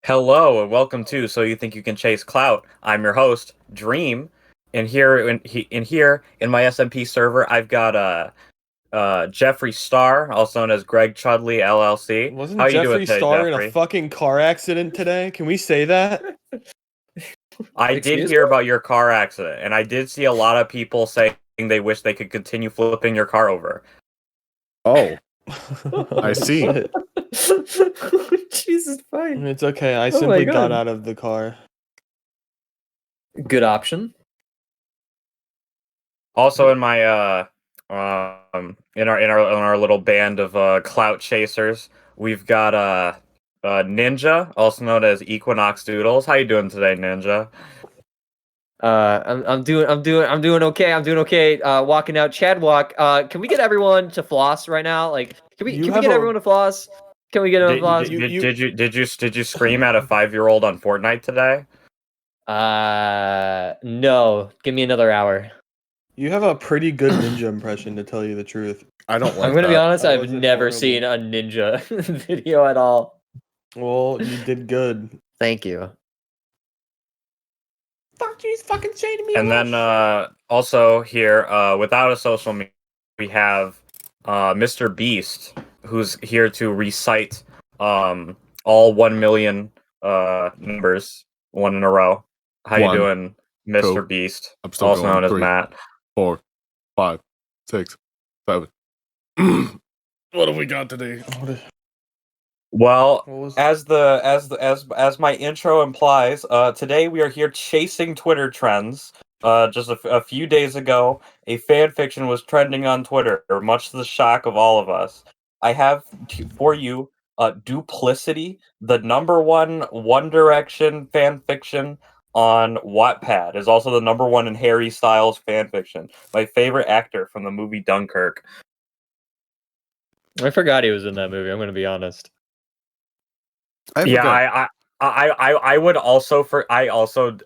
Hello and welcome to So You Think You Can Chase Clout. I'm your host, Dream, and here in my SMP server, I've got Jeffrey Starr, also known as Greg Chudley LLC. How Wasn't are you doing Jeffree today, Star in a Jeffrey? fucking car accident today? Can we say that? I did Excuse hear me? about your car accident, and I did see a lot of people saying they wish they could continue flipping your car over. Oh, I see. Jesus, fine. It's okay. I Oh my simply got God. out of the car. Good option. Also, in my in our little band of clout chasers, we've got Ninja, also known as Equinox Doodles. How you doing today, Ninja? I'm doing okay. I'm doing okay. Walking out, Chad walk. Can we get everyone to floss right now? Like, can we get everyone to floss? Can we get everyone to floss? Did you scream at a 5-year-old on Fortnite today? No. Give me another hour. You have a pretty good ninja impression, to tell you the truth. I don't like I'm gonna be honest. That I've wasn't never horrible. seen a ninja video at all. Well, you did good. Thank you. Fuck you, he's fucking shading me. And then also here, without a social media, we have Mr. Beast, who's here to recite all 1 million numbers, one in a row. How you One, doing, Mr. two. Beast? I'm still Also going. known as 3, Matt. 4, 5, 6, 7. What have we got today? Well, What was- as my intro implies, today we are here chasing Twitter trends. Just a few days ago, a fan fiction was trending on Twitter, much to the shock of all of us. I have for you, Duplicity, the #1 One Direction fan fiction on Wattpad, is also the #1 in Harry Styles fan fiction. My favorite actor from the movie Dunkirk. I forgot he was in that movie. I'm gonna be honest. Yeah, I would also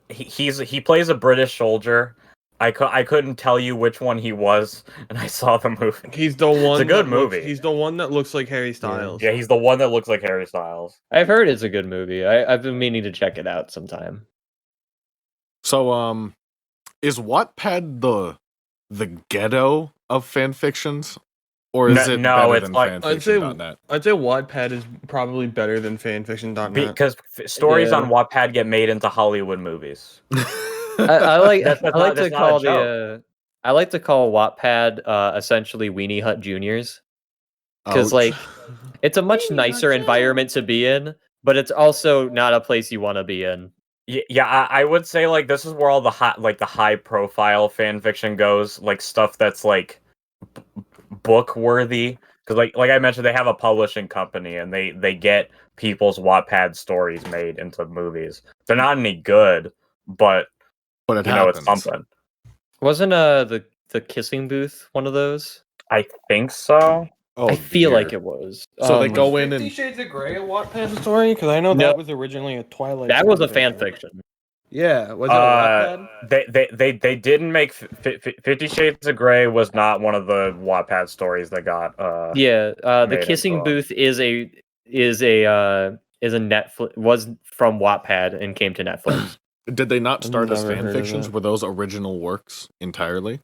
he plays a British soldier. I couldn't tell you which one he was, and I saw the movie. He's the one. It's a good that looks- movie. He's the one that looks like Harry Styles. Yeah, he's the one that looks like Harry Styles. I've heard it's a good movie. I've been meaning to check it out sometime. So, is Wattpad the ghetto of fan fictions, or is it No, better it's than like- fanfiction.net? I'd say Wattpad is probably better than fanfiction.net. Because stories Yeah. on Wattpad get made into Hollywood movies. I like That's I not- like that's to not a call joke. I like to call Wattpad essentially Weenie Hut Juniors, because Ouch. like it's a much nicer environment to be in, but it's also not a place you want to be in. Yeah, I would say like this is where all the high profile fan fiction goes, like stuff that's like book worthy. Because like I mentioned, they have a publishing company and they get people's Wattpad stories made into movies. They're not any good, but but it you know happens. it's something. Wasn't the Kissing Booth one of those? I think so. Oh, I feel dear. like it was. So they go in 50 and Shades of Grey a Wattpad story? Because I know No. that was originally a Twilight. That was a fan fan fiction. Yeah, was it a Wattpad? They didn't make 50 Shades of Grey was not one of the Wattpad stories that got Yeah, the made Kissing into 'em. Booth is a Netflix, was from Wattpad and came to Netflix. did they not start as Never fan heard of fictions? it. Were those original works entirely?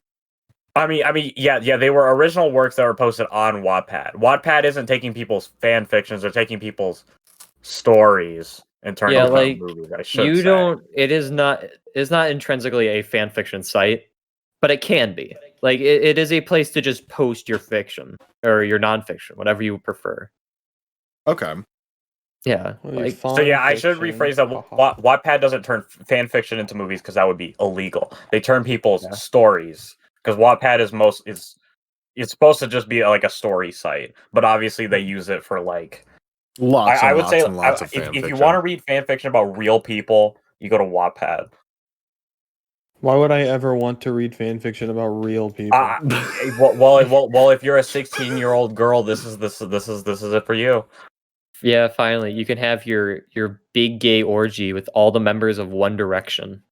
I mean, yeah, they were original works that were posted on Wattpad. Wattpad isn't taking people's fan fictions; they're taking people's stories and turning Yeah, them like, into movies. I should You say. don't. It's not intrinsically a fan fiction site, but it can be. Like it is a place to just post your fiction or your nonfiction, whatever you prefer. Okay. Yeah, Well, like So yeah, I should rephrase that. Wattpad doesn't turn fan fiction into movies because that would be illegal. They turn people's Yeah. stories because Wattpad is it's supposed to just be like a story site, but obviously they use it for like. Lots I and would lots say and lots of if fan you fiction. want to read fan fiction about real people, you go to Wattpad. Why would I ever want to read fan fiction about real people? Well, if you're a 16-year-old girl, this is it for you. yeah, finally you can have your big gay orgy with all the members of One Direction,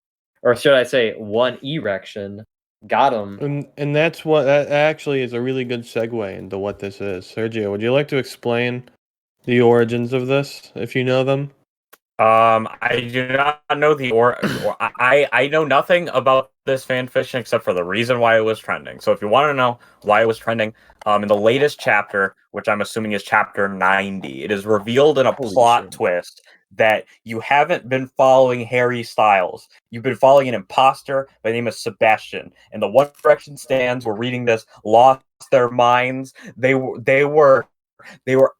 or should I say One Erection? Got him. And that's what that actually is a really good segue into what this is. Sergio, would you like to explain the origins of this, if you know them? I do not know I know nothing about this fanfiction except for the reason why it was trending. So if you want to know why it was trending, in the latest chapter, which I'm assuming is chapter 90, it is revealed in a Holy plot shit. twist that you haven't been following Harry Styles. You've been following an imposter by the name of Sebastian. And the One Direction stands were reading this, lost their minds. They were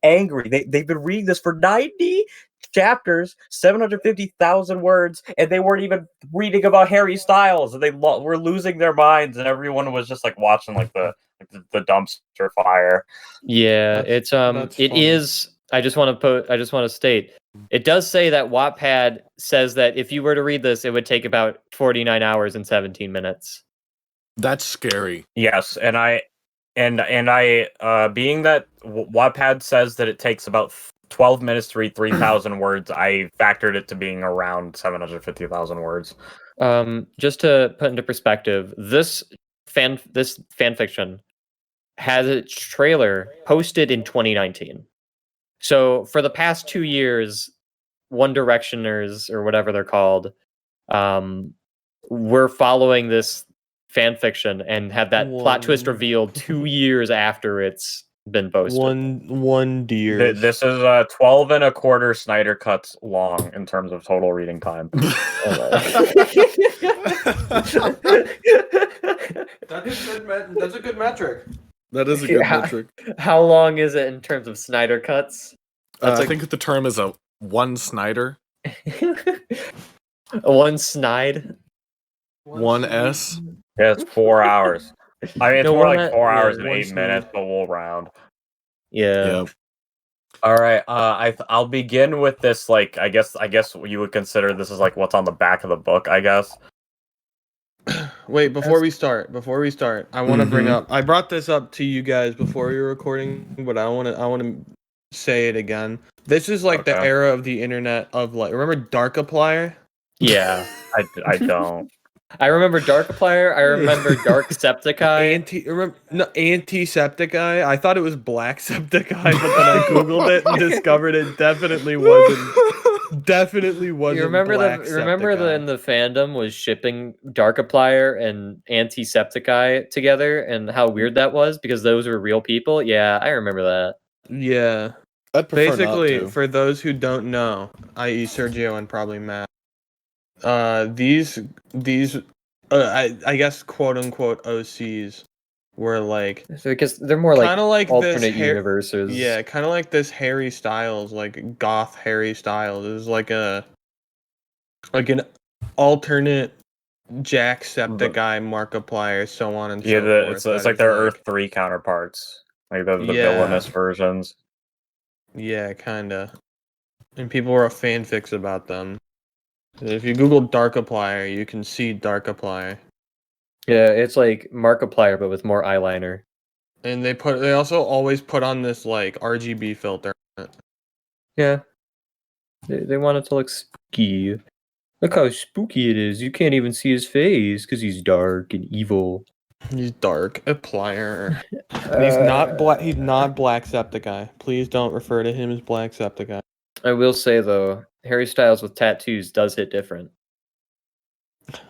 angry. They've been reading this for 90 chapters, 750,000 words, and they weren't even reading about Harry Styles. And they were losing their minds, and everyone was just like watching like the dumpster fire. Yeah, That's it funny. is. I just want to state, it does say that Wattpad says that if you were to read this, it would take about 49 hours and 17 minutes. That's scary. Yes, and I being that Wattpad says that it takes about 12 minutes to read 3,000 words, I factored it to being around 750,000 words. Just to put into perspective, this fanfiction has its trailer posted in 2019. So for the past 2 years, One Directioners or whatever they're called, we're following this fanfiction and have that plot twist revealed 2 years after it's been posted. One deer. This is 12 and a quarter Snyder cuts long in terms of total reading time. That's a good metric. That is a good metric. How long is it in terms of Snyder cuts? I think the term is a one Snyder. One snide. One S. Yeah, it's 4 hours. I mean, it's No, more one like 4 yeah, hours and one 8 snide. minutes, but we'll round. Yeah. Yep. All right. I'll begin with this. Like, I guess you would consider this is like what's on the back of the book. I guess. Wait, before we start, I want to bring up. I brought this up to you guys before you were recording, but I want to say it again. This is like the Okay. era of the internet of like. Remember Darkiplier? Yeah. I don't. I remember Darkiplier. I remember Dark Septiceye. Antisepticeye. I thought it was Black Septiceye, but then I googled it and discovered it definitely wasn't. Definitely wasn't. You remember Black in the fandom was shipping Darkiplier and Antisepticeye together, and how weird that was because those were real people. Yeah, I remember that. Yeah. I'd prefer not Basically, to. for those who don't know, i.e. Sergio and probably Matt, these I guess quote unquote OCs were like So because they're more like kind of like alternate this universes. Yeah, kind of like this Harry Styles, like goth Harry Styles. It was like an alternate Jacksepticeye, Markiplier, so on and so forth. It's like their Earth 3 counterparts, like the villainous versions. Yeah, kinda. And people were fanfics about them. If you Google Darkiplier, you can see Darkiplier. Yeah, it's like Markiplier but with more eyeliner. And they also always put on this like RGB filter. Yeah. They want it to look spooky. Look how spooky it is. You can't even see his face because he's dark and evil. He's Darkiplier. He's not black. He's not Blacksepticeye. Please don't refer to him as Blacksepticeye. I will say though, Harry Styles with tattoos does hit different. Okay.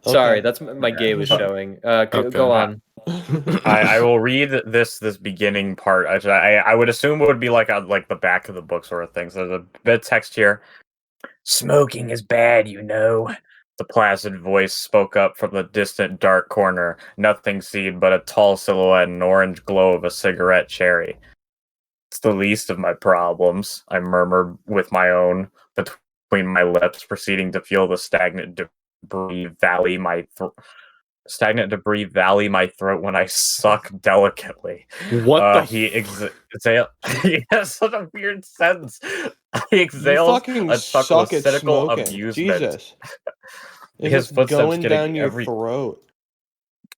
Sorry, that's my gay was showing. Go on. I will read this beginning part. I would assume it would be like the back of the book sort of thing. So there's a bit of text here. Smoking is bad, you know. The placid voice spoke up from the distant dark corner, nothing seen but a tall silhouette and orange glow of a cigarette cherry. It's the least of my problems, I murmured with my own between my lips, proceeding to feel the stagnant debris valley my throat when I suck delicately. What he has such a weird sentence. He exhales a chuckle of cynical amusement. Jesus. His footsteps going getting down your throat.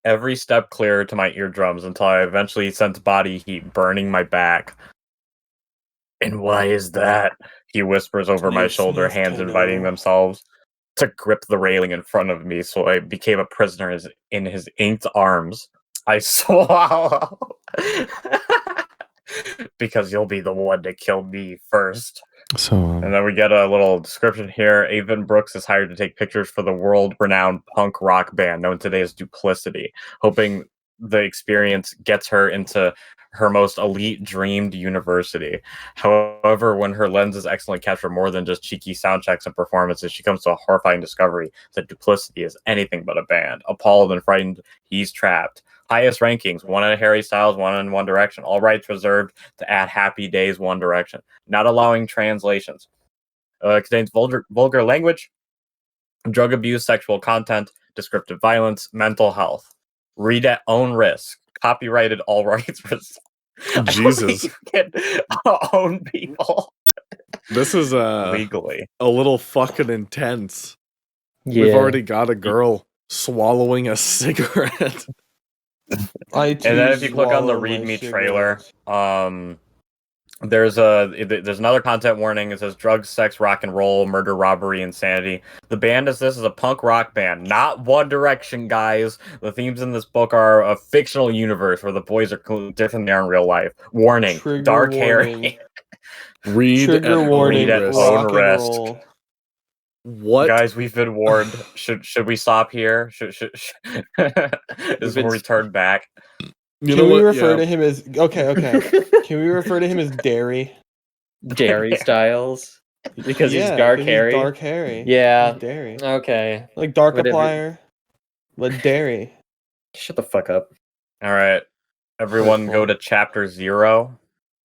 Every step clearer to my eardrums until I eventually sense body heat burning my back. And why is that? He whispers over my shoulder, hands inviting themselves to grip the railing in front of me, so I became a prisoner in his inked arms. I swallow. Because you'll be the one to kill me first. So, And then we get a little description here. Avon Brooks is hired to take pictures for the world-renowned punk rock band known today as Duplicity, hoping the experience gets her into her most elite dreamed university. However, when her lenses excellently capture more than just cheeky sound checks and performances, she comes to a horrifying discovery that Duplicity is anything but a band. Appalled and frightened, he's trapped. Highest rankings, one in Harry Styles, one in One Direction. All rights reserved to add Happy Days One Direction. Not allowing translations. Contains vulgar language, drug abuse, sexual content, descriptive violence, mental health. Read at own risk. Copyrighted, all rights reserved. Jesus. You can own people This is legally. a little fucking intense. Yeah. We've already got a girl swallowing a cigarette. And then if you click on the Read Me trailer, there's another content warning. It says drugs, sex, rock and roll, murder, robbery, insanity. The band is a punk rock band, not One Direction, guys. The themes in this book are a fictional universe where the boys are different than they are in real life. Warning: Trigger dark warning. hair. Read Trigger at warning. Read at risk. own Rock and risk. roll. What? Guys, we've been warned. Should we stop here? Should is when we turn back? You Can know we what? refer Yeah. to him as okay? Can we refer to him as Darry? Darry Styles because he's Yeah, dark 'cause hairy. He's dark hairy. Yeah. He's Darry. Okay. Like Darkiplier, Whatever. but Darry. Shut the fuck up. All right, everyone, go Hurtful. to chapter 0.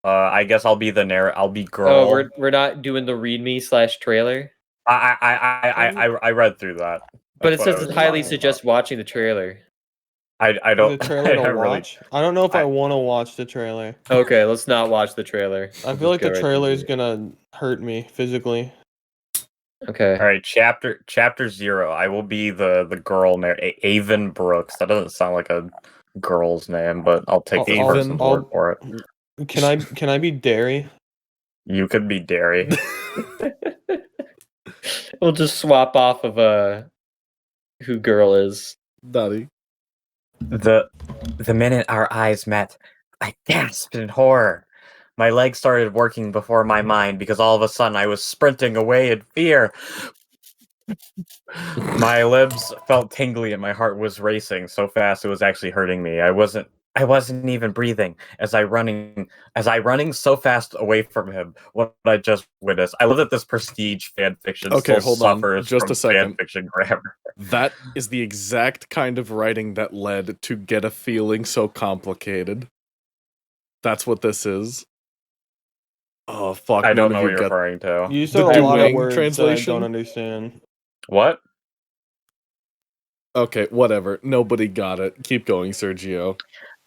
I guess I'll be the I'll be girl. Oh, we're not doing the readme/trailer. I read through that. But it That's what I says was it highly talking suggests watching the trailer. about. I Is don't. the trailer I to don't really. watch? I don't know if I I- want to watch the trailer. Okay, let's not watch the trailer. I feel like the trailer is gonna hurt me physically. Okay. All right, chapter 0. I will be the girl Avon Brooks. That doesn't sound like a girl's name, but I'll take this Avon. person's word for it. Can I be Darry? You could be Darry. We'll just swap off of who girl is. Daddy. The minute our eyes met, I gasped in horror. My legs started working before my mind because all of a sudden I was sprinting away in fear. My limbs felt tingly and my heart was racing so fast it was actually hurting me. I wasn't even breathing as I running so fast away from him. What I just witnessed. I love that this prestige fan fiction Okay, still hold on. suffers Just from a second. fan fiction grammar. That is the exact kind of writing that led to Get a Feeling So Complicated. That's what this is. Oh, fuck. I don't none know of what you you're got- referring to. You The said a lot of Dueling words translation? that I don't understand. What? Okay, whatever. Nobody got it. Keep going, Sergio.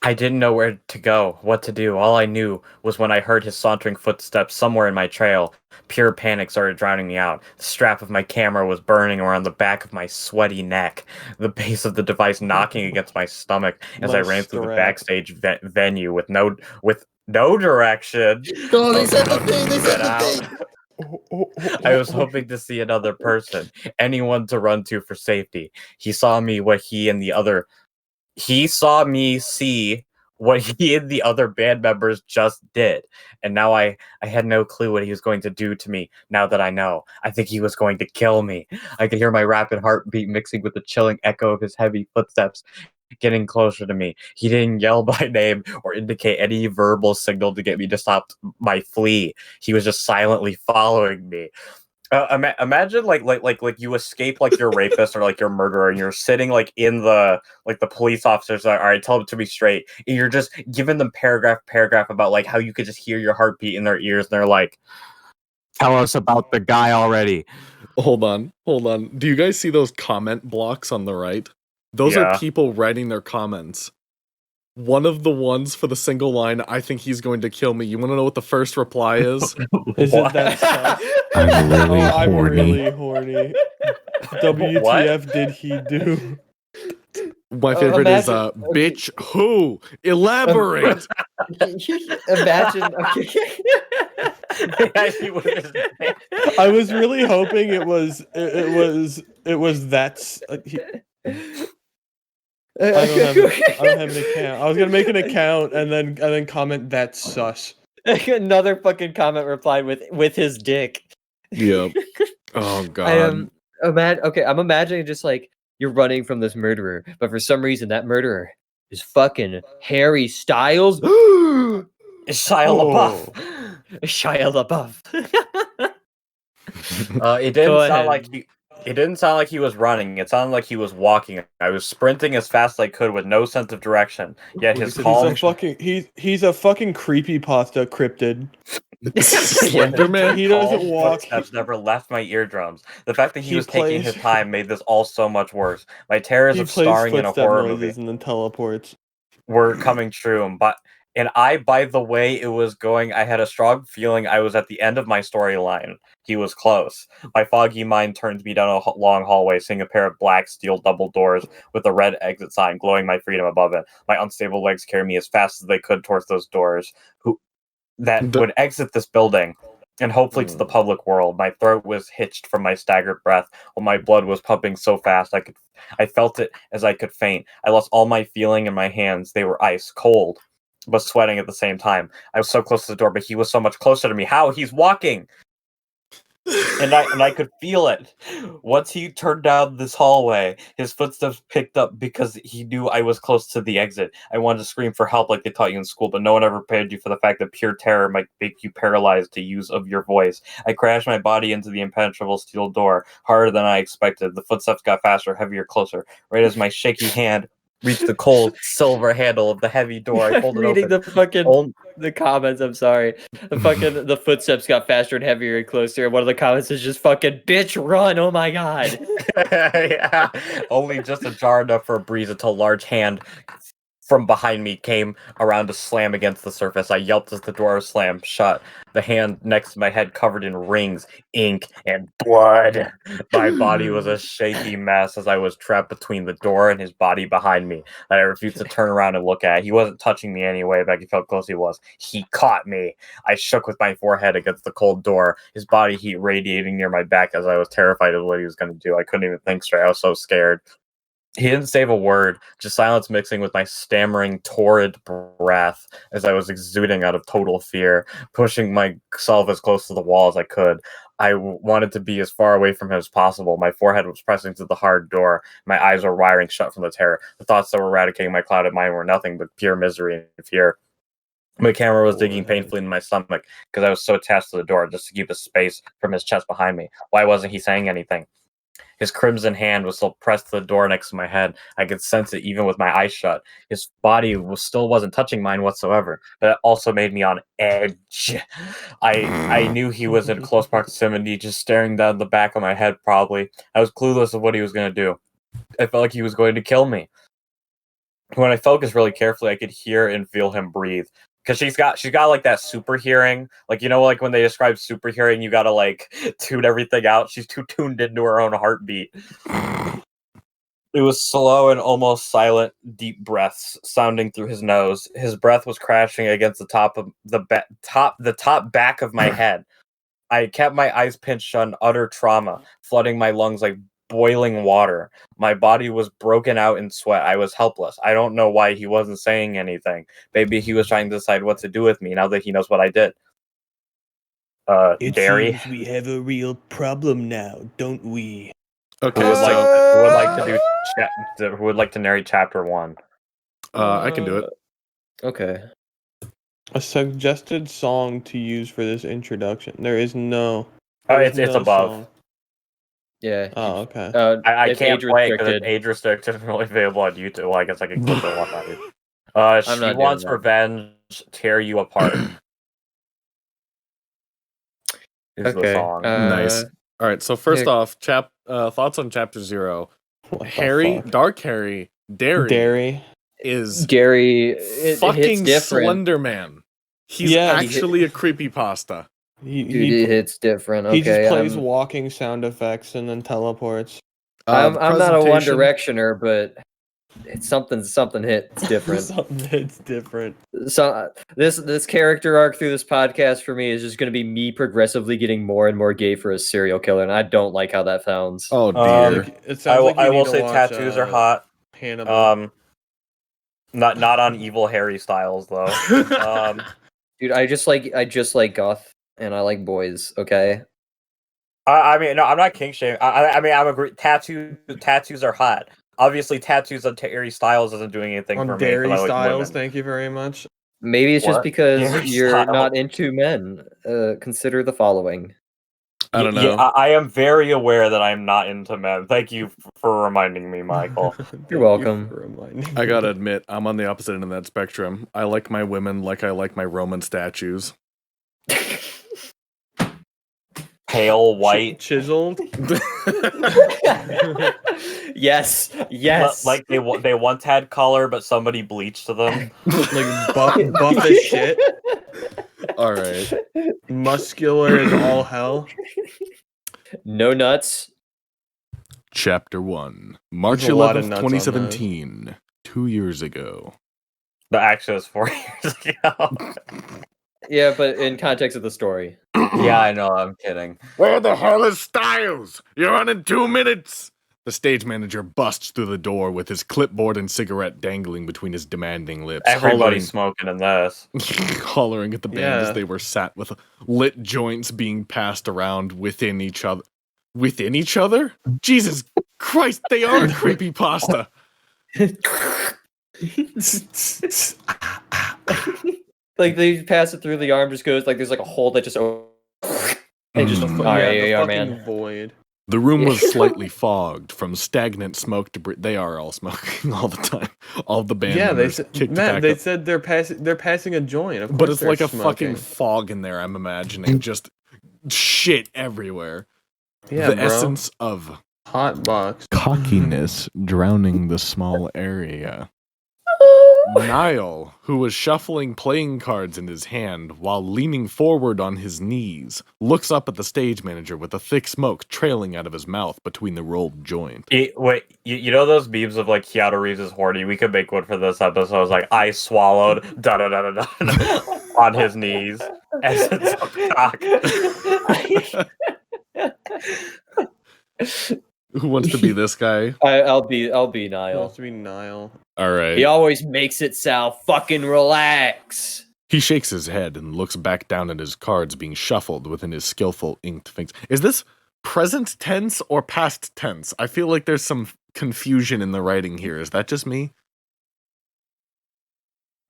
I didn't know where to go, what to do. All I knew was when I heard his sauntering footsteps somewhere in my trail, pure panic started drowning me out. The strap of my camera was burning around the back of my sweaty neck, the base of the device knocking against my stomach as I My ran through the strap. backstage venue with no direction. Oh, they said the thing, they said the thing. I was hoping to see another person, anyone to run to for safety. He saw me see what he and the other band members just did. And now I had no clue what he was going to do to me. Now that I know, I think he was going to kill me. I could hear my rapid heartbeat mixing with the chilling echo of his heavy footsteps getting closer to me. He didn't yell my name or indicate any verbal signal to get me to stop my flee. He was just silently following me. Imagine like you escape like your rapist or like your murderer, and you're sitting like in the police officers are, all right, tell them to be straight, and you're just giving them paragraph about like how you could just hear your heartbeat in their ears, and they're like, tell us about the guy already. Hold on. Do you guys see those comment blocks on the right? Those Yeah. are people writing their comments. One of the ones for the single line, I think he's going to kill me. You want to know what the first reply is? Is it that sus? I'm really I'm horny. really horny. WTF did he do? My favorite is, imagine- bitch who? Elaborate! Imagine. I was really hoping it was that's. I don't have an account. I was gonna make an account and then comment that's sus. Another fucking comment replied with his dick. Yep. Oh god. I am I'm imagining just like you're running from this murderer, but for some reason that murderer is fucking Harry Styles. It's Shia LaBeouf. Shia LaBeouf. It didn't Go sound ahead. like he. It didn't sound like he was running. It sounded like he was walking. I was sprinting as fast as I could with no sense of direction. Yet his calm. He's a fucking creepypasta cryptid. Slenderman. He doesn't calm walk. footsteps never left my eardrums. The fact that he He was taking plays- his time made this all so much worse. My terrors He of plays starring in a footstep horror noises movie and then teleports. were coming true. By the way it was going, I had a strong feeling I was at the end of my storyline. He was close. My foggy mind turned me down a long hallway, seeing a pair of black steel double doors with a red exit sign glowing my freedom above it. My unstable legs carried me as fast as they could towards those doors, would exit this building, and hopefully to the public world. My throat was hitched from my staggered breath, while my blood was pumping so fast I felt it as I could faint. I lost all my feeling in my hands. They were ice cold, but sweating at the same time. I was so close to the door, but he was so much closer to me. How? He's walking! And I could feel it. Once he turned down this hallway, his footsteps picked up because he knew I was close to the exit. I wanted to scream for help like they taught you in school, but no one ever prepared you for the fact that pure terror might make you paralyzed to use of your voice. I crashed my body into the impenetrable steel door, harder than I expected. The footsteps got faster, heavier, closer. Right as my shaky hand reached the cold silver handle of the heavy door, I pulled it Reading open. the fucking the comments, I'm sorry. The footsteps got faster and heavier and closer. And one of the comments is just fucking bitch run, oh my god. Yeah. Only just ajar enough for a breeze until a large hand from behind me came around to slam against the surface. I yelped as the door slammed shut. The hand next to my head covered in rings, ink, and blood. My body was a shaky mess as I was trapped between the door and his body behind me that I refused to turn around and look at. He wasn't touching me anyway, but I could feel how close he was. He caught me. I shook with my forehead against the cold door, his body heat radiating near my back as I was terrified of what he was going to do. I couldn't even think straight. I was so scared. He didn't say a word, just silence mixing with my stammering, torrid breath as I was exuding out of total fear, pushing myself as close to the wall as I could. I wanted to be as far away from him as possible. My forehead was pressing to the hard door. My eyes were wiring shut from the terror. The thoughts that were eradicating my clouded mind were nothing but pure misery and fear. My camera was digging painfully in my stomach because I was so attached to the door just to keep a space from his chest behind me. Why wasn't he saying anything? His crimson hand was still pressed to the door next to my head. I could sense it even with my eyes shut. His body still wasn't touching mine whatsoever, but it also made me on edge. I knew he was in close proximity, just staring down the back of my head probably. I was clueless of what he was going to do. I felt like he was going to kill me. When I focused really carefully, I could hear and feel him breathe. Because she's got like that super hearing, like, you know, like when they describe super hearing, you gotta like tune everything out. She's too tuned into her own heartbeat. It was slow and almost silent, deep breaths sounding through his nose. His breath was crashing against the top of the top back of my head. I kept my eyes pinched shut in utter trauma, flooding my lungs like boiling water. My body was broken out in sweat. I was helpless. I don't know why he wasn't saying anything. Maybe he was trying to decide what to do with me now that he knows what I did. Darry? Seems we have a real problem now, don't we? Okay, Who so would like to narrate chapter 1? I can do it. Okay. A suggested song to use for this introduction. There is no. It's no above. song. Yeah. Oh, okay. I it's can't age play because restricted. it's age restricted and only available on YouTube. Well, I guess I can click it on YouTube. I'm She not wants doing that. revenge, tear you apart. Is the Okay. song. Nice. All right. So first here- off, thoughts on chapter 0. What the Harry, fuck? Dark Harry, Darry is Gary, it hits fucking different. Slender Man. He's Yeah. actually a creepypasta. Dude, it hits different. Okay, He just plays I'm walking sound effects and then teleports. not a One Presentation- Directioner, but it's something hits different. Something that's different. So this character arc through this podcast for me is just going to be me progressively getting more and more gay for a serial killer, and I don't like how that sounds. Oh dear. It sounds like you I will need to say watch, tattoos are hot. Hannibal. Not on evil Harry Styles though. Dude, I just like goth and I like boys, okay? I mean, no, I'm not kink shaming. I mean, I'm agree. Tattoos are hot. Obviously, tattoos on Harry Styles isn't doing anything On for me because Darry I like Styles, women. thank you very much. Maybe it's just What? because Harry you're Styles. not into men. Consider the following. I don't Yeah, know. I am very aware that I'm not into men. Thank you for reminding me, Michael. Thank You're you welcome. for reminding I me. gotta admit, I'm on the opposite end of that spectrum. I like my women like I like my Roman statues. Pale white, Chiseled. Yes, yes. like they once had color, but somebody bleached them. Like buff as shit. All right. Muscular as all hell. No nuts. Chapter 1. March There's a lot of 11th, nuts on those. 2017. 2 years ago. The actually was 4 years ago. Yeah, but in context of the story. Yeah, I know. I'm kidding. Where the hell is Styles? You're on in 2 minutes. The stage manager busts through the door with his clipboard and cigarette dangling between his demanding lips. Everybody's smoking in this. Hollering at the band Yeah. as they were sat with lit joints being passed around within each other. Within each other? Jesus Christ, they are a creepypasta. Like they pass it through the arm, just goes like there's like a hole that just and just Mm. alright, the yeah, fucking man. void. The room was slightly fogged from stagnant smoke debris. They are all smoking all the time. All the band Yeah, they members said, kicked Matt, back they up. said they're passing a joint. Of But course it's they're like a smoking. fucking fog in there, I'm imagining. Just shit everywhere. Yeah, The bro. essence of Hot box. cockiness drowning the small area. Niall, who was shuffling playing cards in his hand while leaning forward on his knees, looks up at the stage manager with a thick smoke trailing out of his mouth between the rolled joint. Wait, you know those memes of like Keanu Reeves is horny? We could make one for this episode. It's like I swallowed da da da da da on his knees as it's cock. Who wants to be this guy? I'll be Supposed Niall. to be Niall. All right. He always makes it sound fucking relax. He shakes his head and looks back down at his cards being shuffled within his skillful inked fingers. Is this present tense or past tense? I feel like there's some confusion in the writing here. Is that just me?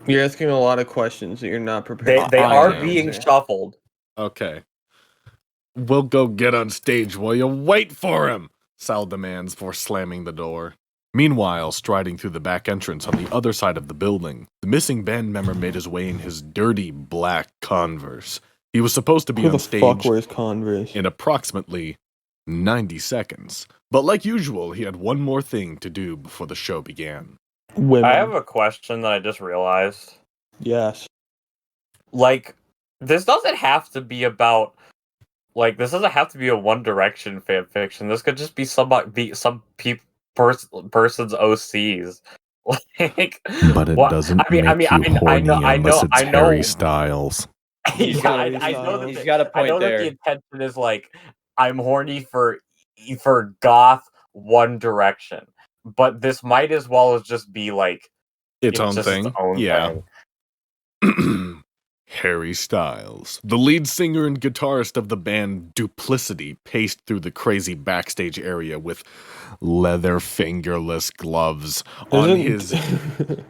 You're asking a lot of questions that you're not prepared. They I are am. being shuffled. Okay. We'll go get on stage while you wait for him, Sal demands before slamming the door. Meanwhile, striding through the back entrance on the other side of the building, the missing band member made his way in his dirty black Converse. He was supposed to be Who on the stage fuck wears Converse? in approximately 90 seconds. But like usual, he had one more thing to do before the show began. Women. I have a question that I just realized. Yes. Like, this doesn't have to be about. Like, this doesn't have to be a One Direction fan fiction. This could just be some person's OCs. Like, But it what- doesn't I mean, make you horny unless it's I know. Harry Styles. Yeah, Harry I know that. He's got a I point know that there. the intention is like, I'm horny for goth One Direction, but this might as well as just be like Its own just thing. Its own Yeah. thing. Harry Styles, the lead singer and guitarist of the band Duplicity, paced through the crazy backstage area with leather fingerless gloves on his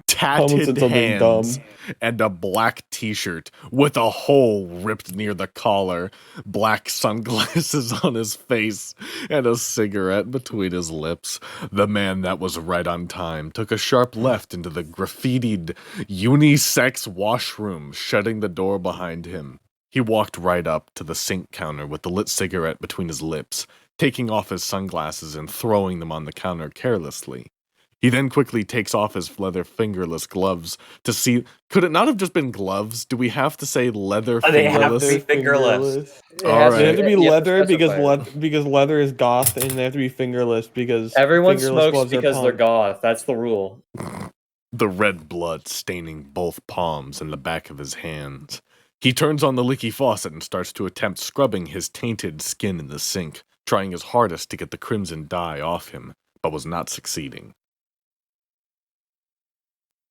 tatted hands and a black t-shirt with a hole ripped near the collar, black sunglasses on his face, and a cigarette between his lips. The man that was right on time took a sharp left into the graffitied unisex washroom, shutting the door behind him. He walked right up to the sink counter with the lit cigarette between his lips, taking off his sunglasses and throwing them on the counter carelessly. He then quickly takes off his leather fingerless gloves to see. Could it not have just been gloves? Do we have to say leather They have fingerless? to be fingerless. It All has right. They have to be you leather specify. because leather is goth, and they have to be fingerless because Everyone fingerless smokes gloves are because they're punk. goth. That's the rule. The red blood staining both palms and the back of his hands. He turns on the leaky faucet and starts to attempt scrubbing his tainted skin in the sink, trying his hardest to get the crimson dye off him, but was not succeeding.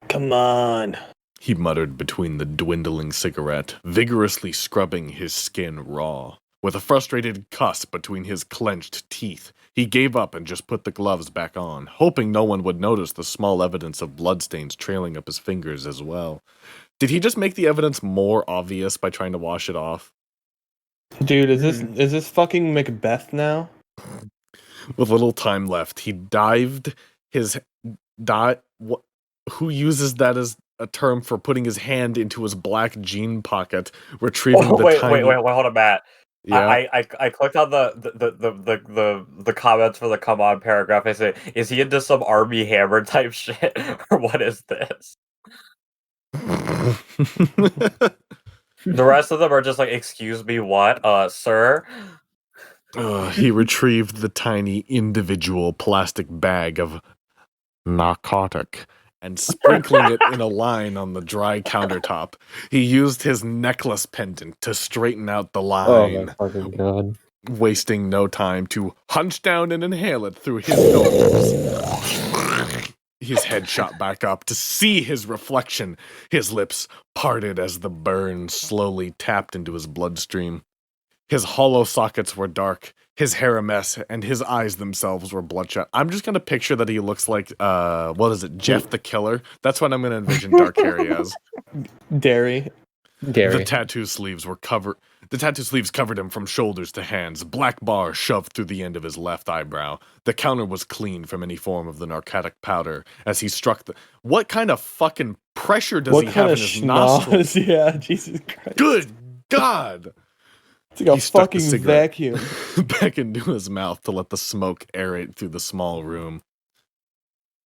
Come on. he muttered between the dwindling cigarette, vigorously scrubbing his skin raw. With a frustrated cuss between his clenched teeth, he gave up and just put the gloves back on, hoping no one would notice the small evidence of bloodstains trailing up his fingers as well. Did he just make the evidence more obvious by trying to wash it off? Dude, is this fucking Macbeth now? With little time left, he dived his who uses that as a term for putting his hand into his black jean pocket, retrieving wait, tiny... wait, hold on, Matt. Yeah. I clicked on the comments for the come on paragraph. I say, is he into some Army Hammer type shit, or what is this? The rest of them are just like, excuse me, what, sir? He retrieved the tiny individual plastic bag of narcotic and sprinkling it in a line on the dry countertop. He used his necklace pendant to straighten out the line. Oh my fucking god. Wasting no time to hunch down and inhale it through his nose. His head shot back up to see his reflection. His lips parted as the burn slowly tapped into his bloodstream. His hollow sockets were dark, his hair a mess, and his eyes themselves were bloodshot. I'm just going to picture that he looks like, Jeff the Killer? That's what I'm going to envision Dark Harry as. Darry. The tattoo sleeves covered him from shoulders to hands, black bars shoved through the end of his left eyebrow. The counter was clean from any form of the narcotic powder as he struck the... What kind of fucking pressure does he have in his nostrils? Yeah, Jesus Christ. Good God! It's like a fucking vacuum. Back into his mouth to let the smoke aerate through the small room.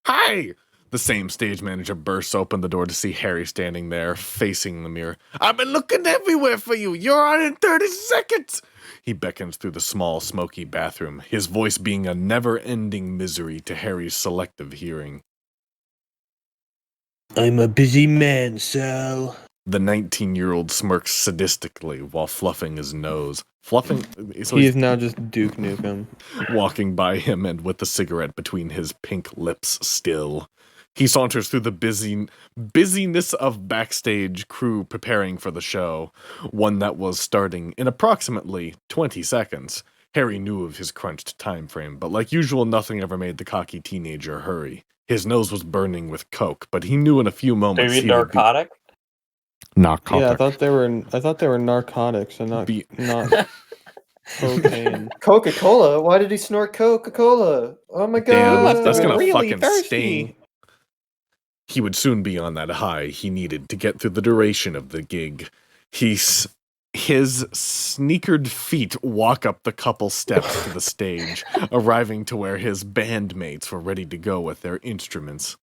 Hi! The same stage manager bursts open the door to see Harry standing there, facing the mirror. I've been looking everywhere for you! You're on in 30 seconds! He beckons through the small, smoky bathroom, his voice being a never-ending misery to Harry's selective hearing. I'm a busy man, Sal. The 19-year-old smirks sadistically while fluffing his nose. He is now just Duke Nukem. Walking by him and with the cigarette between his pink lips still. He saunters through the busyness of backstage crew preparing for the show, one that was starting in approximately 20 seconds. Harry knew of his crunched time frame, but like usual, nothing ever made the cocky teenager hurry. His nose was burning with coke, but he knew in a few moments Maybe narcotic? Narcotic. Yeah, I thought they were narcotics and not cocaine. Coca-Cola? Why did he snort Coca-Cola? Oh my god. Damn, that's gonna really fucking thirsty. sting. He would soon be on that high he needed to get through the duration of the gig. His sneakered feet walk up the couple steps to the stage, arriving to where his bandmates were ready to go with their instruments.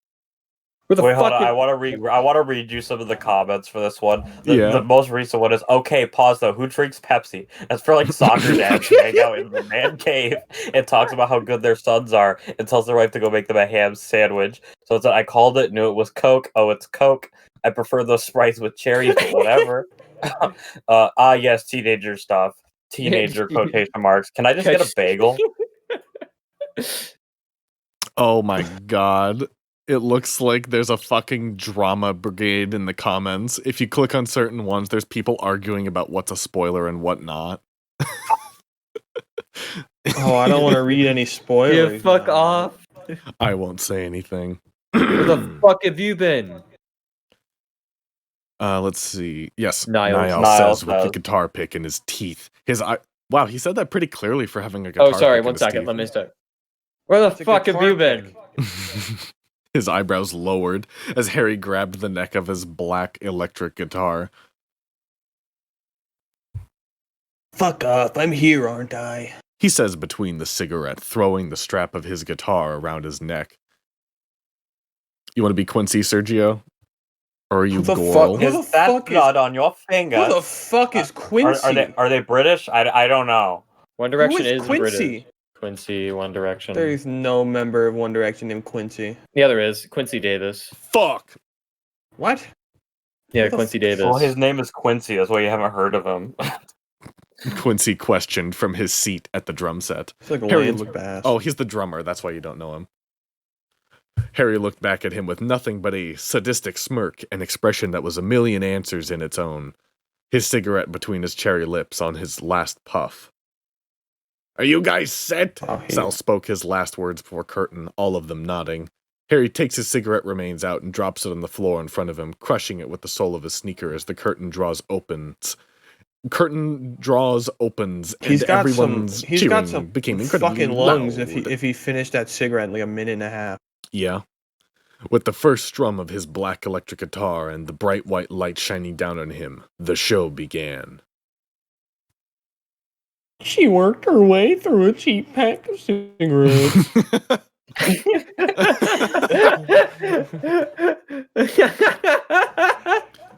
Wait, hold on. I want to read you some of the comments for this one. The most recent one is, okay, pause though. Who drinks Pepsi? That's for like soccer dads who hang out in the man cave and talks about how good their sons are and tells their wife to go make them a ham sandwich. So it's I called it, knew it was Coke. Oh, it's Coke. I prefer those Sprites with cherries, but whatever. Yes, teenager stuff. Teenager quotation marks. Can I just get a bagel? Oh my god. It looks like there's a fucking drama brigade in the comments. If you click on certain ones, there's people arguing about what's a spoiler and what not. Oh, I don't want to read any spoilers. Yeah, fuck off. I won't say anything. Where the fuck have you been? Let's see. Yes, Niall says with the guitar pick in his teeth. Wow, he said that pretty clearly for having a guitar pick. Oh, sorry, in 1 his second. teeth. Let me start. Where the fuck have you been? His eyebrows lowered as Harry grabbed the neck of his black electric guitar. Fuck off, I'm here, aren't I? He says between the cigarette, throwing the strap of his guitar around his neck. You want to be Quincy, Sergio? Or are you Goral? Is that blood on your finger? Who the fuck is Quincy? Are they British? I don't know. One Direction is Quincy? British. Quincy, One Direction. There is no member of One Direction named Quincy. Yeah, there is. Quincy Davis. Fuck! What? Yeah, Quincy Davis. Well, his name is Quincy. That's why you haven't heard of him. Quincy questioned from his seat at the drum set. It's like Harry Lance Bass. Oh, he's the drummer. That's why you don't know him. Harry looked back at him with nothing but a sadistic smirk, an expression that was a million answers in its own. His cigarette between his cherry lips on his last puff. "Are you guys set?" Sal spoke his last words before Curtin, all of them nodding. Harry takes his cigarette remains out and drops it on the floor in front of him, crushing it with the sole of his sneaker as the curtain draws opens. He's and got everyone's some. He's cheering got some became incredibly fucking lungs loud. if he finished that cigarette in like a minute and a half. Yeah. With the first strum of his black electric guitar and the bright white light shining down on him, the show began. She worked her way through a cheap pack of cigarettes.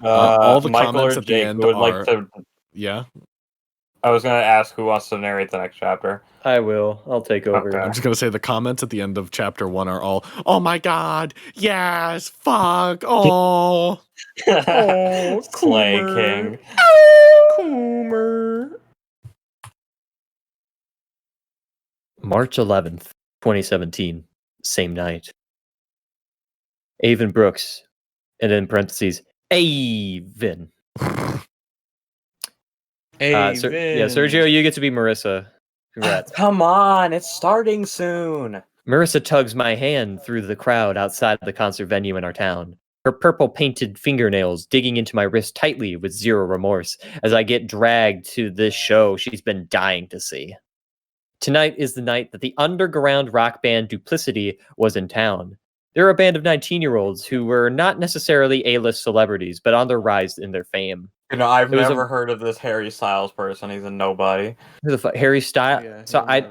All the Michael comments or at the Jake end would are... like to. Yeah? I was going to ask who wants to narrate the next chapter. I will. I'll take over. Okay. I'm just going to say the comments at the end of chapter 1 are all, "Oh my god, yes, fuck, oh." Oh, Slay Coomer. King. Coomer. March 11th, 2017. Same night. Avon Brooks. And in parentheses, Avon. Sergio, you get to be Marissa. Congrats. Come on, it's starting soon. Marissa tugs my hand through the crowd outside the concert venue in our town. Her purple painted fingernails digging into my wrist tightly with zero remorse as I get dragged to this show she's been dying to see. Tonight is the night that the underground rock band Duplicity was in town. They're a band of 19-year-olds who were not necessarily A-list celebrities, but on the rise in their fame. You know, I've never heard of this Harry Styles person. He's a nobody. Who the fuck? Harry Styles? Yeah, So I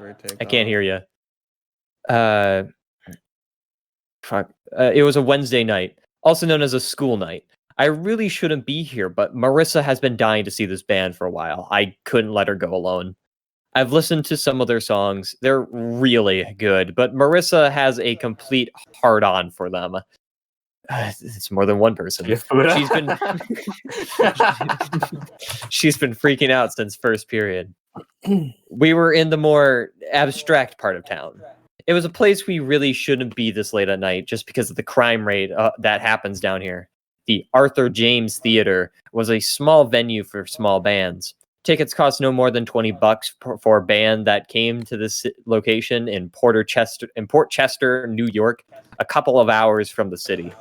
can't hear you. It was a Wednesday night, also known as a school night. I really shouldn't be here, but Marissa has been dying to see this band for a while. I couldn't let her go alone. I've listened to some of their songs. They're really good, but Marissa has a complete hard-on for them. It's more than one person. She's been freaking out since first period. We were in the more abstract part of town. It was a place we really shouldn't be this late at night just because of the crime rate that happens down here. The Arthur James Theater was a small venue for small bands. Tickets cost no more than $20 for a band that came to this location in Port Chester, New York, a couple of hours from the city.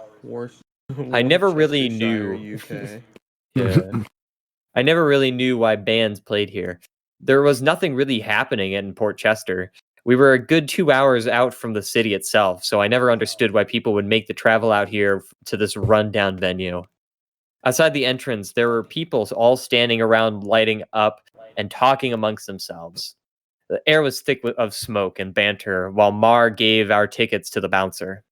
I never really knew. I never really knew why bands played here. There was nothing really happening in Port Chester. We were a good 2 hours out from the city itself, so I never understood why people would make the travel out here to this rundown venue. Outside the entrance, there were people all standing around lighting up and talking amongst themselves. The air was thick of smoke and banter while Mar gave our tickets to the bouncer.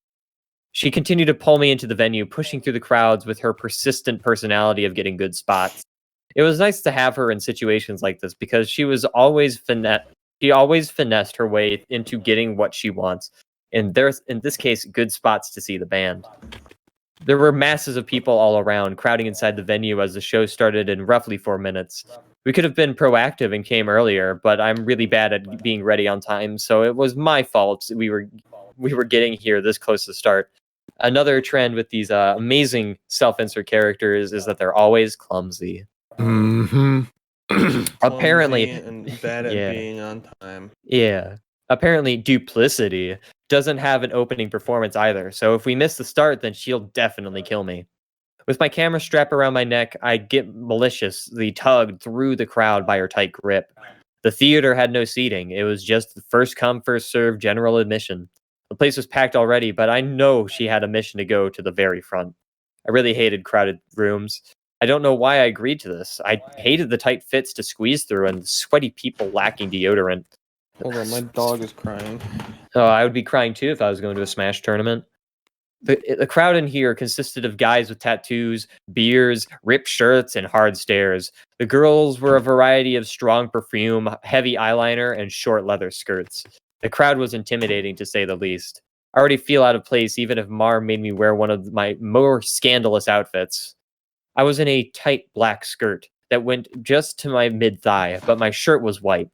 She continued to pull me into the venue, pushing through the crowds with her persistent personality of getting good spots. It was nice to have her in situations like this because she always finessed her way into getting what she wants. And there's, in this case, good spots to see the band. There were masses of people all around, crowding inside the venue as the show started in roughly 4 minutes. We could have been proactive and came earlier, but I'm really bad at being ready on time, so it was my fault we were getting here this close to start. Another trend with these amazing self-insert characters is that they're always clumsy. Mm-hmm. Apparently, and bad at being on time. Yeah. Apparently, Duplicity doesn't have an opening performance either, so if we miss the start, then she'll definitely kill me. With my camera strapped around my neck, I get maliciously tugged through the crowd by her tight grip. The theater had no seating. It was just first come, first served general admission. The place was packed already, but I know she had a mission to go to the very front. I really hated crowded rooms. I don't know why I agreed to this. I hated the tight fits to squeeze through and sweaty people lacking deodorant. Hold on, my dog is crying. Oh, I would be crying too if I was going to a Smash tournament. The crowd in here consisted of guys with tattoos, beards, ripped shirts, and hard stares. The girls were a variety of strong perfume, heavy eyeliner, and short leather skirts. The crowd was intimidating, to say the least. I already feel out of place, even if Mar made me wear one of my more scandalous outfits. I was in a tight black skirt that went just to my mid-thigh, but my shirt was white.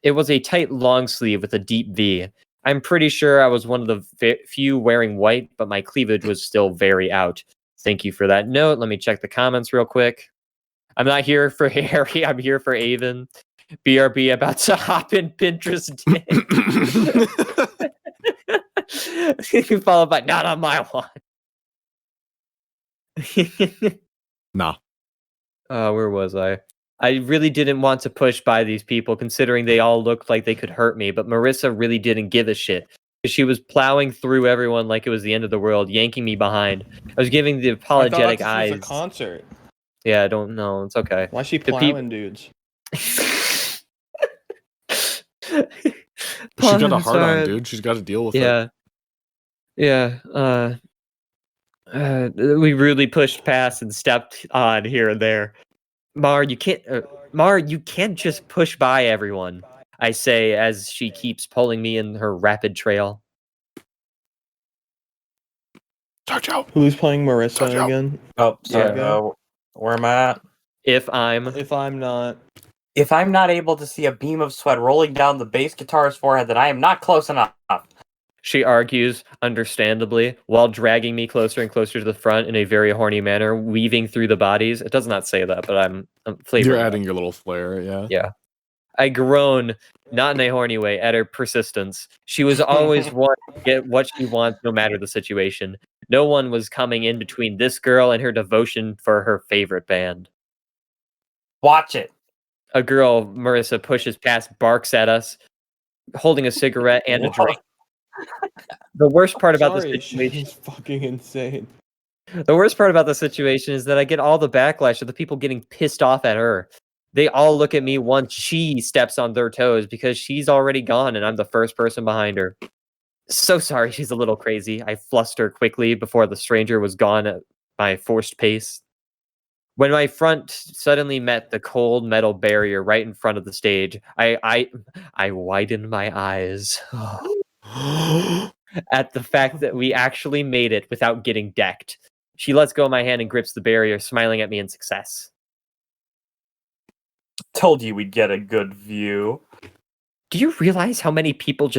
It was a tight long sleeve with a deep V. I'm pretty sure I was one of the few wearing white, but my cleavage was still very out. Thank you for that note. Let me check the comments real quick. I'm not here for Harry. I'm here for Avon. BRB about to hop in Pinterest dick. Followed by not on my one. Nah. Where was I? I really didn't want to push by these people, considering they all looked like they could hurt me, but Marissa really didn't give a shit. She was plowing through everyone like it was the end of the world, yanking me behind. I was giving the apologetic I thought this eyes. was a concert. Yeah, I don't know. It's okay. Why is she The plowing dudes? She's got a heart on, dude. She's got to deal with it. Yeah. We really pushed past and stepped on here and there. Mar, you can't just push by everyone, I say as she keeps pulling me in her rapid trail. Sergio. Who's playing Marissa Sergio. again? Oh, sorry. Yeah. Where am I at? If I'm not. If I'm not able to see a beam of sweat rolling down the bass guitarist's forehead, then I am not close enough. She argues, understandably, while dragging me closer and closer to the front in a very horny manner, weaving through the bodies. It does not say that, but I'm flavoring. You're adding your little flair, yeah. Yeah. I groan, not in a horny way, at her persistence. She was always one to get what she wants, no matter the situation. No one was coming in between this girl and her devotion for her favorite band. Watch it. A girl, Marissa, pushes past, barks at us, holding a cigarette and a drink. The worst part about the situation is fucking insane. The worst part about the situation is that I get all the backlash of the people getting pissed off at her. They all look at me once she steps on their toes because she's already gone and I'm the first person behind her. So sorry, she's a little crazy. I fluster quickly before the stranger was gone at my forced pace. When my front suddenly met the cold metal barrier right in front of the stage, I widened my eyes. At the fact that we actually made it without getting decked. She lets go of my hand and grips the barrier, smiling at me in success. Told you we'd get a good view. Do you realize how many people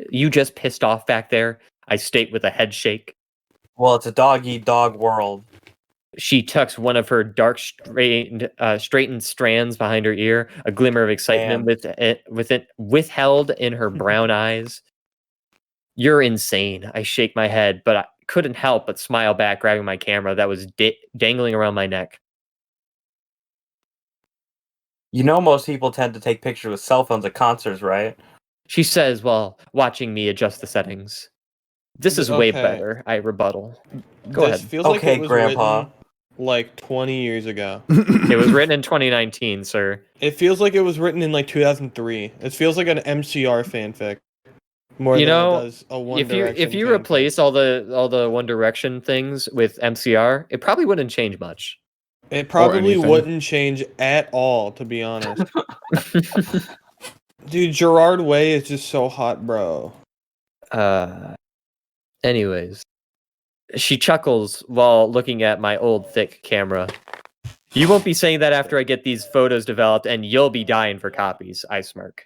you just pissed off back there? I state with a head shake. Well, it's a dog-eat-dog world. She tucks one of her dark, straightened strands behind her ear, a glimmer of excitement withheld in her brown eyes. You're insane. I shake my head, but I couldn't help but smile back, grabbing my camera that was dangling around my neck. You know most people tend to take pictures with cell phones at concerts, right? She says while watching me adjust the settings. This is way better, I rebuttal. Go ahead. Feels like it was Grandpa. Written like 20 years ago. It was written in 2019, sir. It feels like it was written in like 2003. It feels like an MCR fanfic. More than it does a One Direction if you fanfic. replace all the One Direction things with MCR, it probably wouldn't change much. It probably wouldn't change at all, to be honest. Dude, Gerard Way is just so hot, bro. Anyways. She chuckles while looking at my old thick camera. You won't be saying that after I get these photos developed, and you'll be dying for copies, I smirk.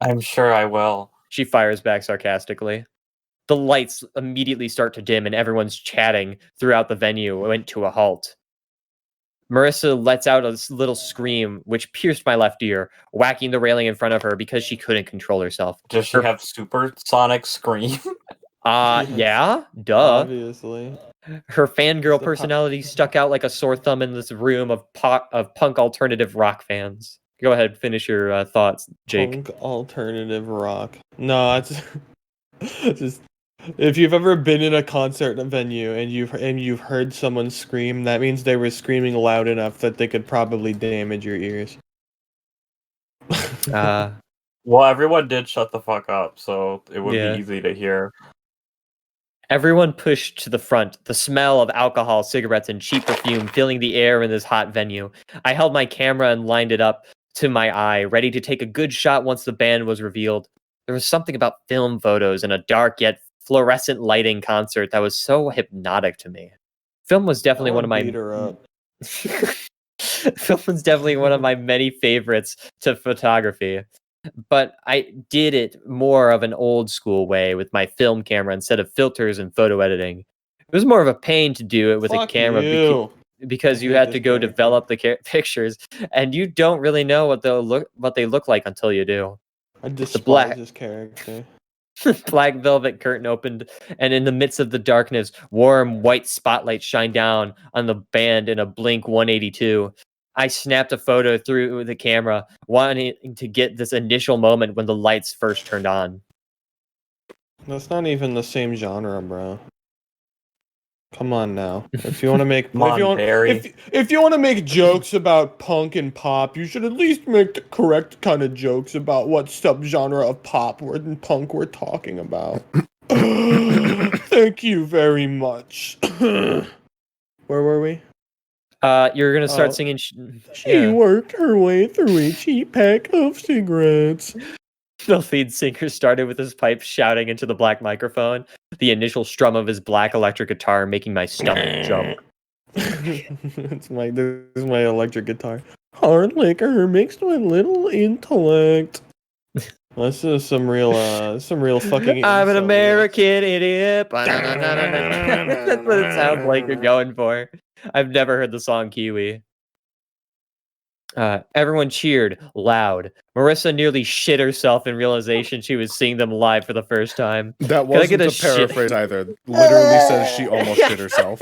I'm sure I will. She fires back sarcastically. The lights immediately start to dim and everyone's chatting throughout the venue went to a halt. Marissa lets out a little scream, which pierced my left ear, whacking the railing in front of her because she couldn't control herself. Does she have supersonic scream? Yeah, duh. Obviously. Her fangirl personality stuck out like a sore thumb in this room of punk alternative rock fans. Go ahead, finish your thoughts, Jake. Punk alternative rock. No, it's just if you've ever been in a concert venue and you've heard someone scream, that means they were screaming loud enough that they could probably damage your ears. Well, everyone did shut the fuck up, so it would be easy to hear. Everyone pushed to the front, the smell of alcohol, cigarettes, and cheap perfume filling the air in this hot venue. I held my camera and lined it up to my eye, ready to take a good shot once the band was revealed. There was something about film photos and a dark yet fluorescent lighting concert that was so hypnotic to me. Film was definitely one of my Film was definitely one of my many favorites to photography. but I did it more of an old school way with my film camera instead of filters and photo editing. It was more of a pain to do it with a Fuck camera you. because I you hate had this to go character. develop the pictures, and you don't really know what they look like until you do. I despise black- this character. Black velvet curtain opened, and in the midst of the darkness, warm white spotlight shined down on the band in a blink 182. I snapped a photo through the camera, wanting to get this initial moment when the lights first turned on. That's not even the same genre, bro. Come on now. If you want to make Come on, Darry. if you want to make jokes about punk and pop, you should at least make the correct kind of jokes about what subgenre of pop and punk we're talking about. Thank you very much. Where were we? You're gonna start singing. She worked her way through a cheap pack of cigarettes. The lead singer started with his pipe shouting into the black microphone, the initial strum of his black electric guitar making my stomach jump. This is my electric guitar. Hard liquor mixed with little intellect. This is some real fucking. I'm an American idiot. That's what it sounds like you're going for. I've never heard the song Kiwi. Everyone cheered loud. Marissa nearly shit herself in realization she was seeing them live for the first time. That wasn't a paraphrase either. Literally says she almost shit herself.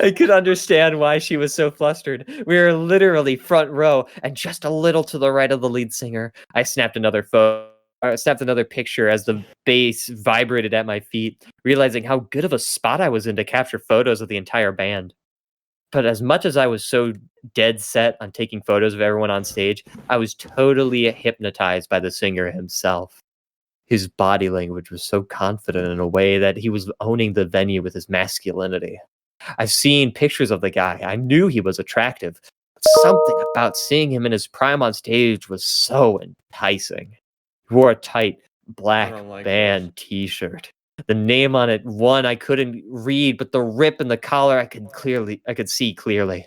I could understand why she was so flustered. We were literally front row and just a little to the right of the lead singer. I snapped another picture as the bass vibrated at my feet, realizing how good of a spot I was in to capture photos of the entire band. But as much as I was so dead set on taking photos of everyone on stage, I was totally hypnotized by the singer himself. His body language was so confident in a way that he was owning the venue with his masculinity. I've seen pictures of the guy. I knew he was attractive. But something about seeing him in his prime on stage was so enticing. He wore a tight black band t-shirt. The name on it, one I couldn't read, but the rip in the collar I could see clearly.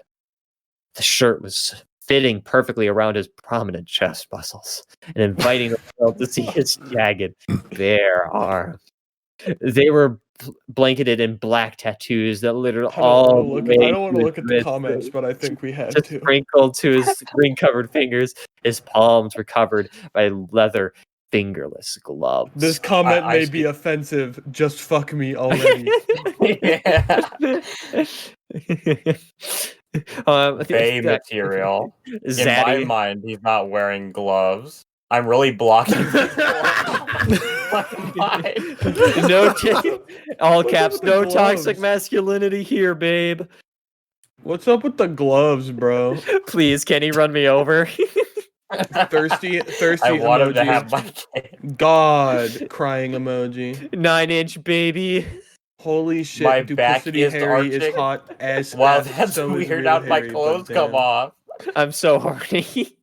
The shirt was fitting perfectly around his prominent chest muscles and inviting the world to see his jagged, bare arm. They were blanketed in black tattoos that literally all. I don't want to look at the comments, but I think we had to. Sprinkled to his ring-covered fingers, his palms were covered by leather fingerless gloves. This comment may be offensive. Just fuck me already. Bay material. In my mind, he's not wearing gloves. I'm really blocking. No, all caps. No toxic masculinity here, babe. What's up with the gloves, bro? Please, can he run me over? thirsty I want him to have my kid. God, crying emoji. 9-inch baby. Holy shit, my Duplicity back Harry is hot as wow, F. that's so weird. How my clothes come off. I'm so horny.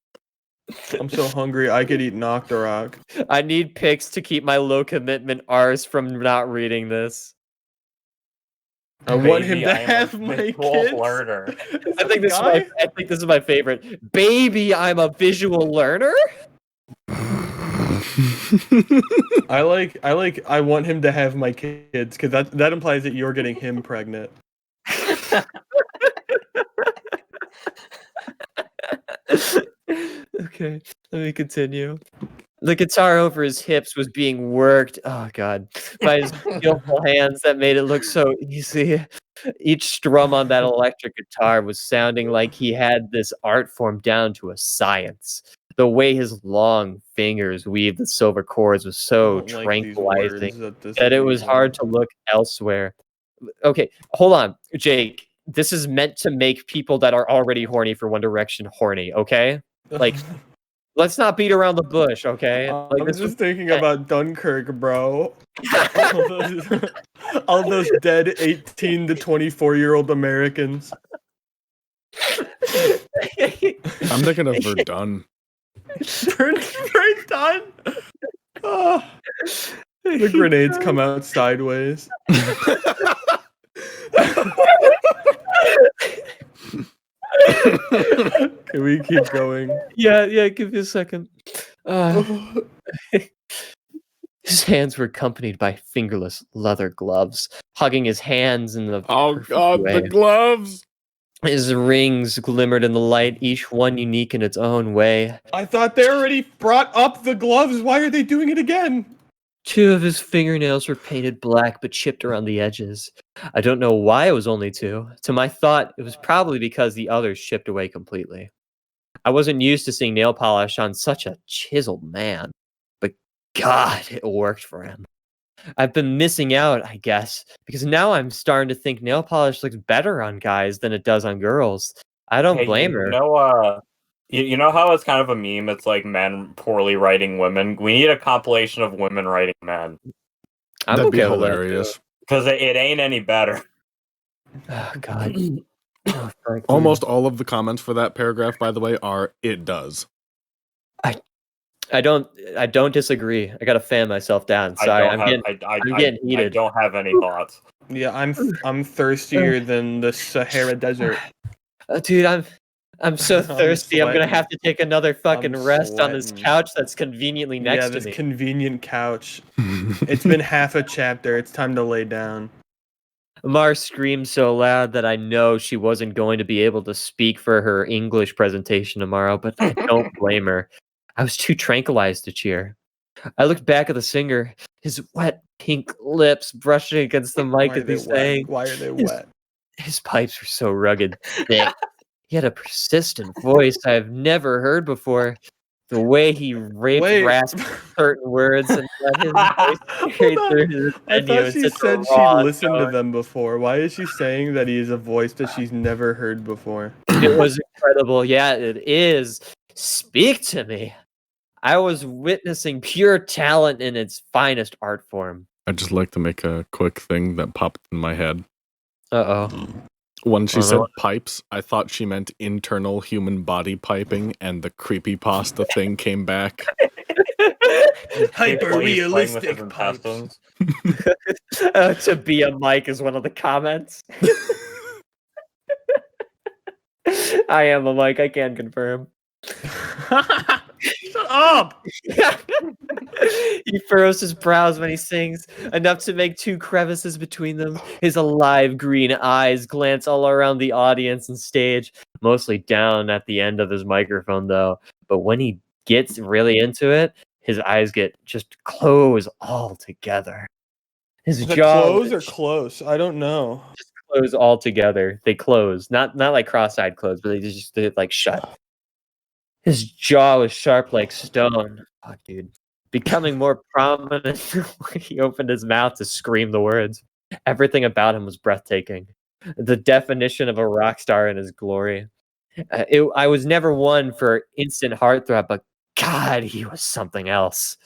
I'm so hungry. I could eat Nocturok. I need pics to keep my low commitment R's from not reading this. I want him to have my kids. Learner. I think this is my favorite. Baby, I'm a visual learner. I want him to have my kids because that implies that you're getting him pregnant. Okay, let me continue. The guitar over his hips was being worked, oh god, by his skillful hands that made it look so easy. Each strum on that electric guitar was sounding like he had this art form down to a science. The way his long fingers weaved the silver chords was so tranquilizing that it was hard to look elsewhere. Okay, hold on, Jake. This is meant to make people that are already horny for One Direction horny, okay? Like, let's not beat around the bush, okay? Like, I'm just thinking about Dunkirk, bro. all those dead 18 to 24-year-old Americans. I'm thinking of Verdun. Verdun? Oh, the grenades come out sideways. Can we keep going? Yeah, give me a second. His hands were accompanied by fingerless leather gloves, hugging his hands in the Oh perfect God, way. the gloves! His rings glimmered in the light, each one unique in its own way. I thought they already brought up the gloves. Why are they doing it again? 2 of his fingernails were painted black but chipped around the edges. I don't know why it was only 2. To my thought, it was probably because the others chipped away completely. I wasn't used to seeing nail polish on such a chiseled man, but God, it worked for him. I've been missing out, I guess, because now I'm starting to think nail polish looks better on guys than it does on girls. I don't blame her. You know how it's kind of a meme? It's like men poorly writing women. We need a compilation of women writing men. I'm That'd be okay with that, hilarious. too. Because it ain't any better. Oh, God. Oh, Frank, Almost all of the comments for that paragraph, by the way, are "it does." I don't disagree. I gotta fan myself down. Sorry, I'm getting heated. I don't have any thoughts. Yeah, I'm thirstier than the Sahara Desert. Dude, I'm so thirsty. I'm gonna sweating. have to take another fucking I'm rest on this sweating. couch that's conveniently next Yeah, to this me. convenient couch. It's been half a chapter. It's time to lay down. Mar screamed so loud that I know she wasn't going to be able to speak for her English presentation tomorrow, but I don't blame her. I was too tranquilized to cheer. I looked back at the singer, his wet pink lips brushing against the mic as he sang. Why are they wet? His pipes were so rugged, thick. He had a persistent voice I've never heard before. The way he rasped certain words and let his voice carry through his I venue thought in she such a said she raw listened to tone. them before. Why is she saying that he has a voice that she's never heard before? It was incredible. Yeah, it is. Speak to me. I was witnessing pure talent in its finest art form. I'd just like to make a quick thing that popped in my head. Uh-oh. When she Oh, said no. pipes, I thought she meant internal human body piping, and the creepypasta thing came back. Hyper-realistic pipes. To be a Mike is one of the comments. I am a Mike, I can confirm. Shut up! He furrows his brows when he sings, enough to make 2 crevices between them. His alive green eyes glance all around the audience and stage, mostly down at the end of his microphone, though. But when he gets really into it, his eyes get just close all together. His jaw Close or close? I don't know. just close all together. They close, not like cross-eyed close, but they're like shut. His jaw was sharp like stone. Fuck, dude. Becoming more prominent when he opened his mouth to scream the words. Everything about him was breathtaking. The definition of a rock star in his glory. I was never one for instant heartthrob, but God, he was something else.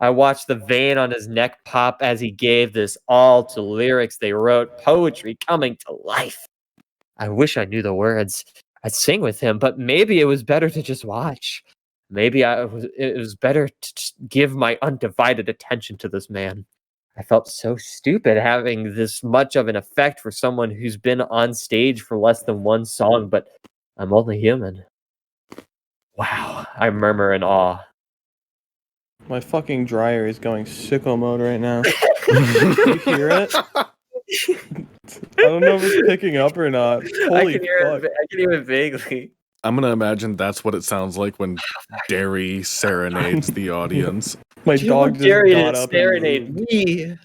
I watched the vein on his neck pop as he gave this all to lyrics they wrote, poetry coming to life. I wish I knew the words. I'd sing with him, but maybe it was better to just watch. Maybe it was better to just give my undivided attention to this man. I felt so stupid having this much of an effect for someone who's been on stage for less than 1 song, but I'm only human. Wow, I murmur in awe. My fucking dryer is going sicko mode right now. You hear it? I don't know if it's picking up or not. Holy fuck. I can hear it vaguely. I'm gonna imagine that's what it sounds like when Darry serenades the audience. My dog just got up serenade and moved. me.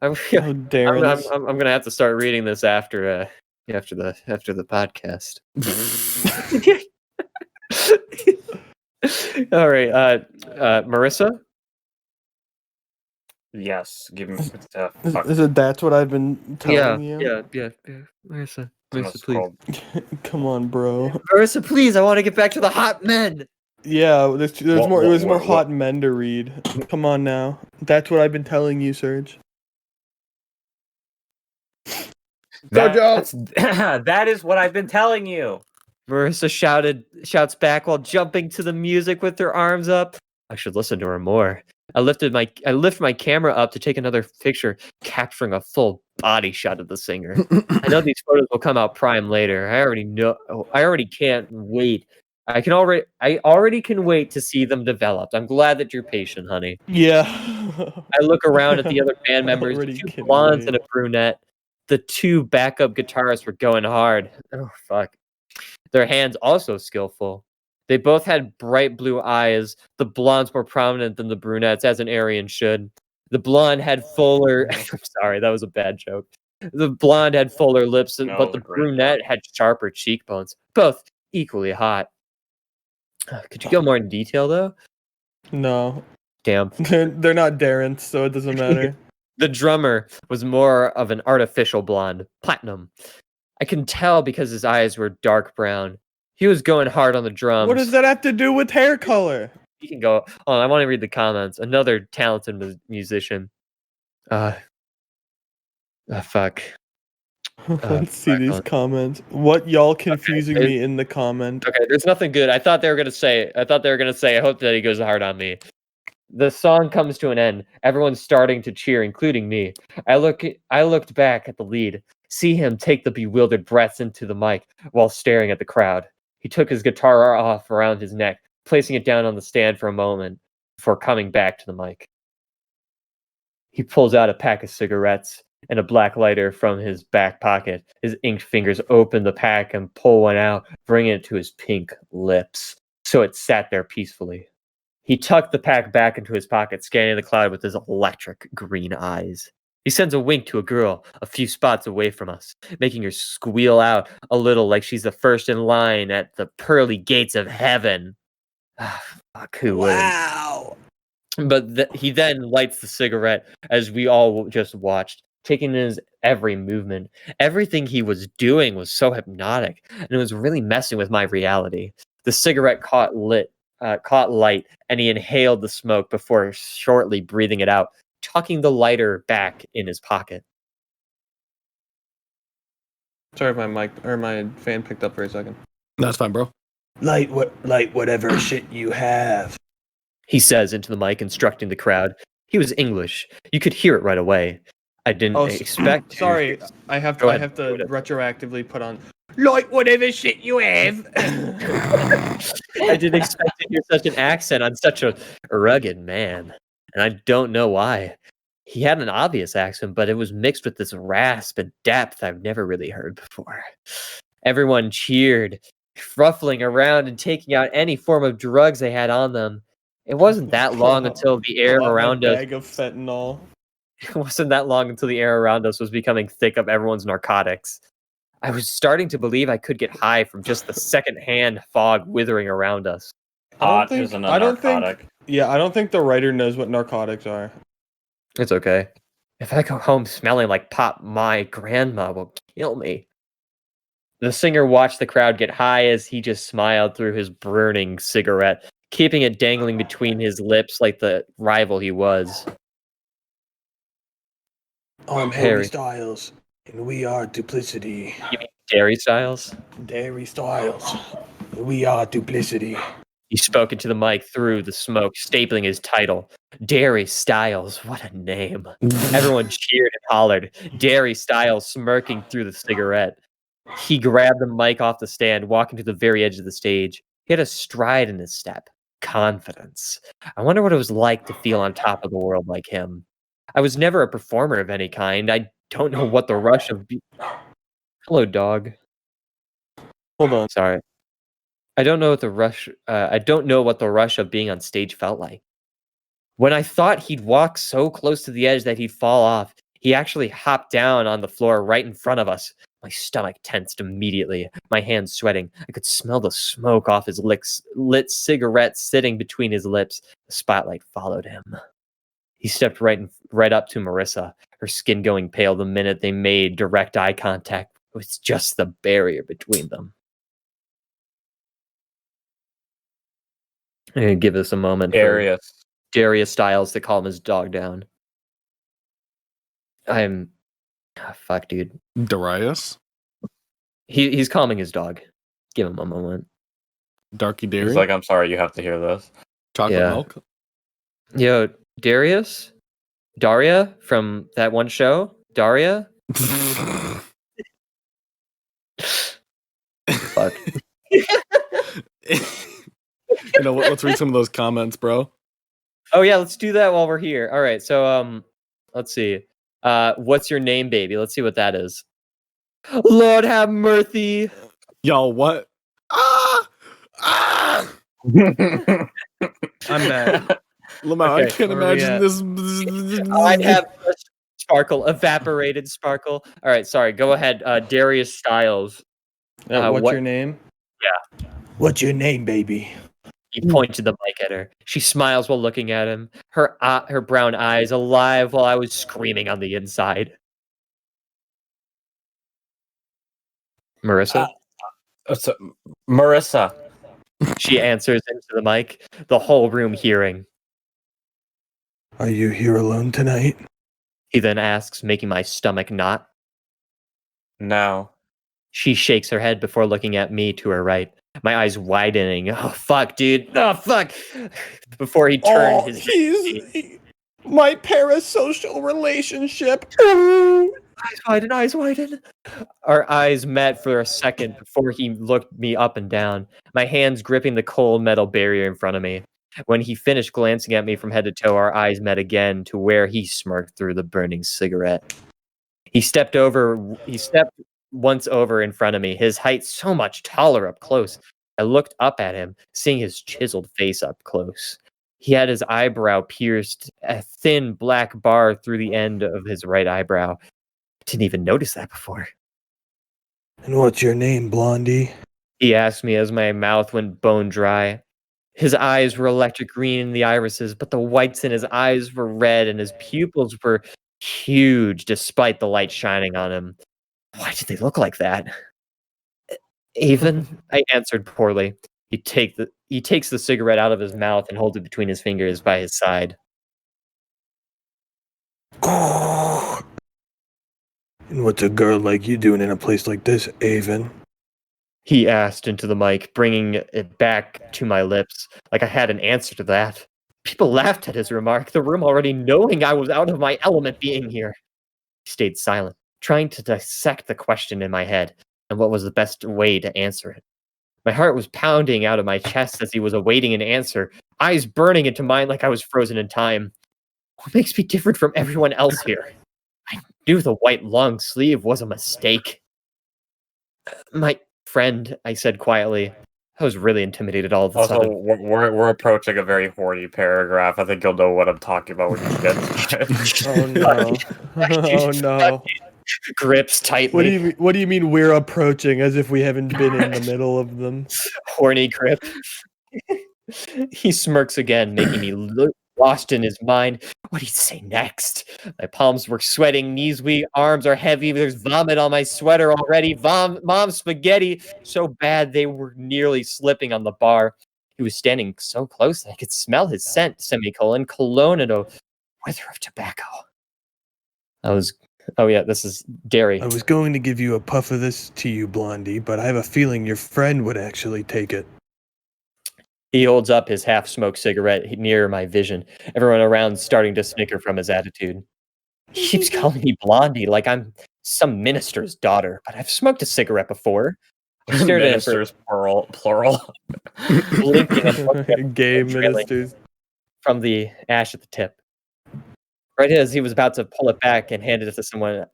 How dare this? I'm gonna have to start reading this after the podcast. All right, Marissa. Yes, give me Is it that's what I've been telling you? Yeah. Marissa, please. Come on, bro. Marissa, please. I want to get back to the hot men. Yeah, there's more. There's more what? hot men to read. Come on now. That's what I've been telling you, Serge. That is what I've been telling you. Marissa shouts back while jumping to the music with her arms up. I should listen to her more. I lift my camera up to take another picture, capturing a full body shot of the singer. I know these photos will come out prime later. I already can't wait. I already can wait to see them developed. I'm glad that you're patient, honey. Yeah. I look around at the other band members, Already two can blondes wait. and a brunette. The two backup guitarists were going hard. Oh, fuck. Their hands also skillful. They both had bright blue eyes, the blondes more prominent than the brunettes, as an Aryan should. The blonde had fuller... I'm sorry, that was a bad joke. The blonde had fuller lips, No, but the brunette had sharper cheekbones. Both equally hot. Could you go more in detail, though? No. Damn. They're not Darren, so it doesn't matter. The drummer was more of an artificial blonde, platinum. I can tell because his eyes were dark brown. He was going hard on the drums. What does that have to do with hair color? You can go. Oh, I want to read the comments. Another talented musician. Fuck. Let's see these comments. What y'all confusing me in the comment? Okay, there's nothing good. I thought they were gonna say. I hope that he goes hard on me. The song comes to an end. Everyone's starting to cheer, including me. I looked back at the lead, see him take the bewildered breaths into the mic while staring at the crowd. He took his guitar off around his neck, placing it down on the stand for a moment before coming back to the mic. He pulls out a pack of cigarettes and a black lighter from his back pocket. His inked fingers open the pack and pull one out, bringing it to his pink lips, so it sat there peacefully. He tucked the pack back into his pocket, scanning the cloud with his electric green eyes. He sends a wink to a girl a few spots away from us, making her squeal out a little like she's the first in line at the pearly gates of heaven. Fuck, who wouldn't? Wow. But he then lights the cigarette as we all just watched, taking in his every movement. Everything he was doing was so hypnotic, and it was really messing with my reality. The cigarette caught light, and he inhaled the smoke before shortly breathing it out, tucking the lighter back in his pocket. Sorry if my fan picked up for a second. That's fine, bro. Light whatever shit you have. He says into the mic, instructing the crowd. He was English. You could hear it right away. I didn't expect. Sorry, I have to retroactively put on. Like whatever shit you have. I didn't expect to hear such an accent on such a rugged man, and I don't know why. He had an obvious accent, but it was mixed with this rasp and depth I've never really heard before. Everyone cheered, ruffling around and taking out any form of drugs they had on them. It wasn't that long until the air around us. Bag of fentanyl. It wasn't that long until the air around us was becoming thick of everyone's narcotics. I was starting to believe I could get high from just the secondhand fog withering around us. Pot isn't a narcotic. I don't think the writer knows what narcotics are. It's okay. If I go home smelling like pot, my grandma will kill me. The singer watched the crowd get high as he just smiled through his burning cigarette, keeping it dangling between his lips like the rival he was. I'm Harry Harry Styles, and we are Duplicity. You mean Darry Styles? Darry Styles, we are Duplicity. He spoke into the mic through the smoke, stapling his title. Darry Styles, what a name. Everyone cheered and hollered. Darry Styles smirking through the cigarette. He grabbed the mic off the stand, walking to the very edge of the stage. He had a stride in his step. Confidence. I wonder what it was like to feel on top of the world like him. I was never a performer of any kind. I don't know what the rush of... Hello, dog. Hold on. Sorry. I don't know what the rush of being on stage felt like. When I thought he'd walk so close to the edge that he'd fall off, he actually hopped down on the floor right in front of us. My stomach tensed immediately, my hands sweating. I could smell the smoke off his lit cigarette sitting between his lips. The spotlight followed him. He stepped right up to Marissa, her skin going pale the minute they made direct eye contact. It was just the barrier between them. I'm gonna give us a moment. Darius Styles to calm his dog down. Fuck, dude. Darius? He's calming his dog. Give him a moment. Darky Darry? He's like, I'm sorry, you have to hear this. Chocolate milk? Yo, Darius? Daria from that one show? Daria? Fuck. Let's read some of those comments, bro. Oh yeah, let's do that while we're here. All right, so let's see. What's your name, baby? Let's see what that is. Lord have mercy. Y'all, what? I'm mad. Lamau, Okay, I can't where are we imagine at? this. I'd have sparkle, evaporated sparkle. All right, sorry. Go ahead, Darius Styles. What's your name? What's your name, baby? He pointed the mic at her. She smiles while looking at him. Her brown eyes alive while I was screaming on the inside. Marissa? Marissa. She answers into the mic, the whole room hearing. Are you here alone tonight? He then asks, making my stomach knot. No. She shakes her head before looking at me to her right. My eyes widening. Oh, fuck, dude. Oh, fuck. Before he turned his... My parasocial relationship. Eyes widen. Our eyes met for a second before he looked me up and down, my hands gripping the cold metal barrier in front of me. When he finished glancing at me from head to toe, our eyes met again to where he smirked through the burning cigarette. He stepped once over in front of me, his height so much taller up close. I looked up at him, seeing his chiseled face up close. He had his eyebrow pierced, a thin black bar through the end of his right eyebrow. Didn't even notice that before. And what's your name, Blondie? He asked me as my mouth went bone dry. His eyes were electric green in the irises, but the whites in his eyes were red and his pupils were huge despite the light shining on him. Why did they look like that? Avon, I answered poorly. He takes the cigarette out of his mouth and holds it between his fingers by his side. And what's a girl like you doing in a place like this, Avon? He asked into the mic, bringing it back to my lips, like I had an answer to that. People laughed at his remark, the room already knowing I was out of my element being here. He stayed silent, trying to dissect the question in my head, and what was the best way to answer it. My heart was pounding out of my chest as he was awaiting an answer, eyes burning into mine like I was frozen in time. What makes me different from everyone else here? I knew the white long sleeve was a mistake. My friend, I said quietly. I was really intimidated all of a Also, sudden. we're approaching a very horny paragraph. I think you'll know what I'm talking about when you get to it. Oh no. Oh no. Grips tightly. What do you mean we're approaching as if we haven't been in the middle of them? Horny grip. He smirks again, making me look lost in his mind. What did he say next? My palms were sweating, knees weak, arms are heavy. There's vomit on my sweater already. Mom spaghetti. So bad they were nearly slipping on the bar. He was standing so close that I could smell his scent, cologne and a whiff of tobacco. Oh yeah, this is Darry. I was going to give you a puff of this to you, Blondie, but I have a feeling your friend would actually take it. He holds up his half-smoked cigarette near my vision. Everyone around starting to snicker from his attitude. He keeps calling me Blondie like I'm some minister's daughter, but I've smoked a cigarette before. I stared at him Ministers, plural. blinking and looking at Gay him trailing ministers. from the ash at the tip. Right as he was about to pull it back and hand it to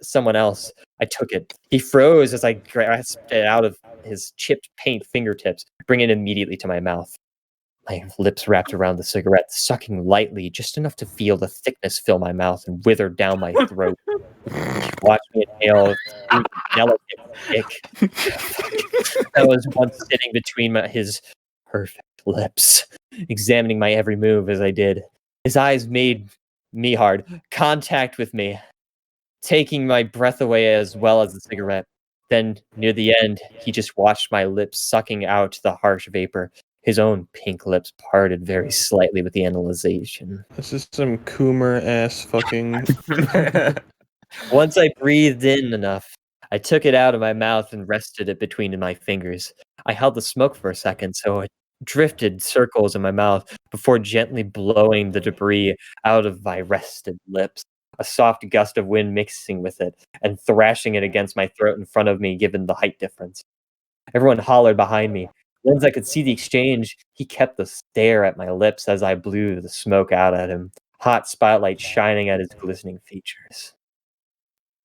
someone else, I took it. He froze as I grasped it out of his chipped paint fingertips, bringing it immediately to my mouth. My lips wrapped around the cigarette, sucking lightly, just enough to feel the thickness fill my mouth and wither down my throat. He watched me inhale a delicate kick that was once sitting between his perfect lips, examining my every move as I did. His eyes made me hard contact with me, taking my breath away as well as the cigarette. Then, near the end, he just watched my lips sucking out the harsh vapor. His own pink lips parted very slightly with the analyzation. This is some Coomer ass fucking. Once I breathed in enough, I took it out of my mouth and rested it between my fingers. I held the smoke for a second so it drifted circles in my mouth before gently blowing the debris out of my rested lips, a soft gust of wind mixing with it and thrashing it against my throat in front of me given the height difference. Everyone hollered behind me. Once I could see the exchange, he kept the stare at my lips as I blew the smoke out at him, hot spotlight shining at his glistening features.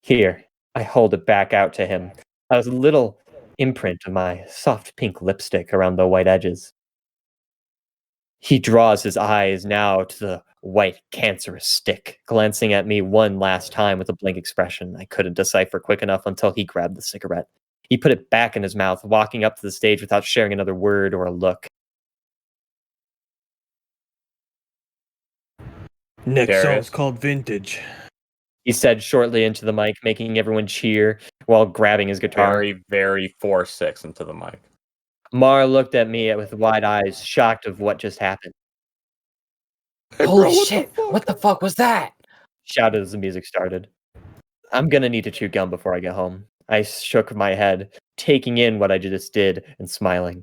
Here, I hold it back out to him, a little imprint of my soft pink lipstick around the white edges. He draws his eyes now to the white cancerous stick, glancing at me one last time with a blank expression I couldn't decipher quick enough until he grabbed the cigarette. He put it back in his mouth, walking up to the stage without sharing another word or a look. Next Darius. song's called Vintage. He said shortly into the mic, making everyone cheer while grabbing his guitar. Very, very 4-6 into the mic. Mar looked at me with wide eyes, shocked of what just happened. Hey, Holy bro, shit! What the fuck was that? Shouted as the music started. I'm gonna need to chew gum before I get home. I shook my head, taking in what I just did and smiling.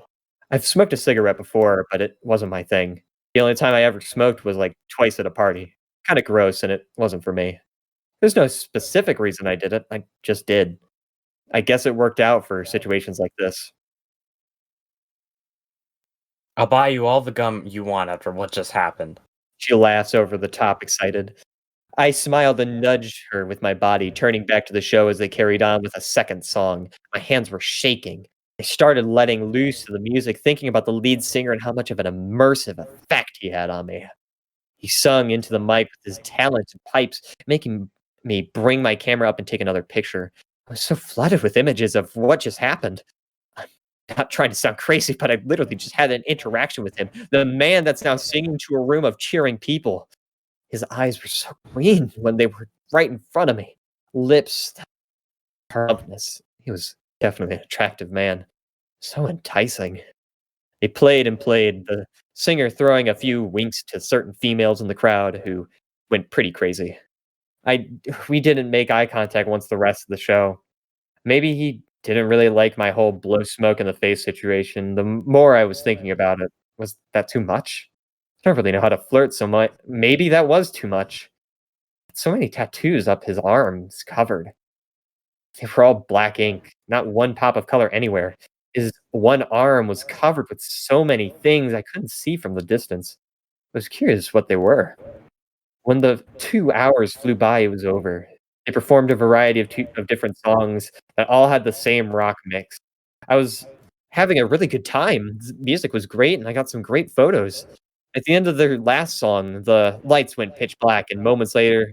I've smoked a cigarette before, but it wasn't my thing. The only time I ever smoked was like twice at a party. Kind of gross, and it wasn't for me. There's no specific reason I did it. I just did. I guess it worked out for situations like this. I'll buy you all the gum you want after what just happened. She laughs over the top, excited. I smiled and nudged her with my body, turning back to the show as they carried on with a second song. My hands were shaking. I started letting loose to the music, thinking about the lead singer and how much of an immersive effect he had on me. He sung into the mic with his talents and pipes, making me bring my camera up and take another picture. I was so flooded with images of what just happened. I'm not trying to sound crazy, but I literally just had an interaction with him. The man that's now singing to a room of cheering people. His eyes were so green when they were right in front of me. Lips, plumpness. He was definitely an attractive man. So enticing. They played and played, the singer throwing a few winks to certain females in the crowd who went pretty crazy. We didn't make eye contact once the rest of the show. Maybe he didn't really like my whole blow smoke in the face situation. The more I was thinking about it, was that too much? I don't really know how to flirt so much. Maybe that was too much. So many tattoos up his arms covered. They were all black ink, not one pop of color anywhere. His one arm was covered with so many things I couldn't see from the distance. I was curious what they were. When the 2 hours flew by, it was over. They performed a variety of different songs that all had the same rock mix. I was having a really good time. The music was great, and I got some great photos. At the end of their last song, the lights went pitch black, and moments later,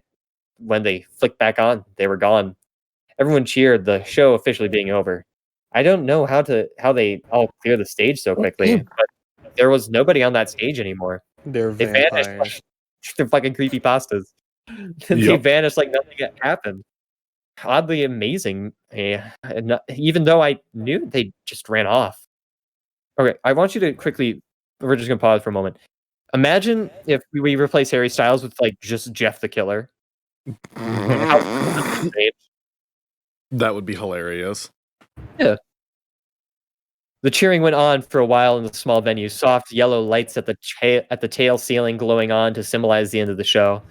when they flicked back on, they were gone. Everyone cheered, the show officially being over. I don't know how they all clear the stage so quickly, but there was nobody on that stage anymore. They're They vanished like vampires. they're fucking creepy pastas. They Yep. vanished like nothing had happened. Oddly amazing. Even though I knew they just ran off. Okay, I want you to quickly. We're just gonna pause for a moment. Imagine if we replace Harry Styles with like just Jeff the Killer. How That would be hilarious. The cheering went on for a while in the small venue, soft yellow lights at the tail ceiling glowing on to symbolize the end of the show.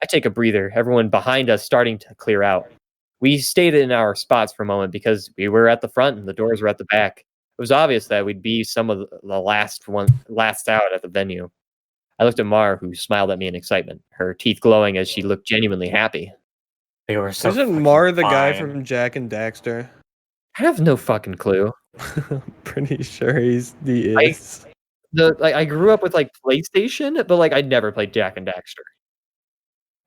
I take a breather, everyone behind us starting to clear out. We stayed in our spots for a moment because we were at the front and the doors were at the back. It was obvious that we'd be some of the last out at the venue. I looked at Mar, who smiled at me in excitement, her teeth glowing as she looked genuinely happy. They were so Isn't fucking Mar the guy fine. from Jack and Daxter? I have no fucking clue. I'm pretty sure he is. I grew up with like PlayStation, but like I never played Jack and Daxter.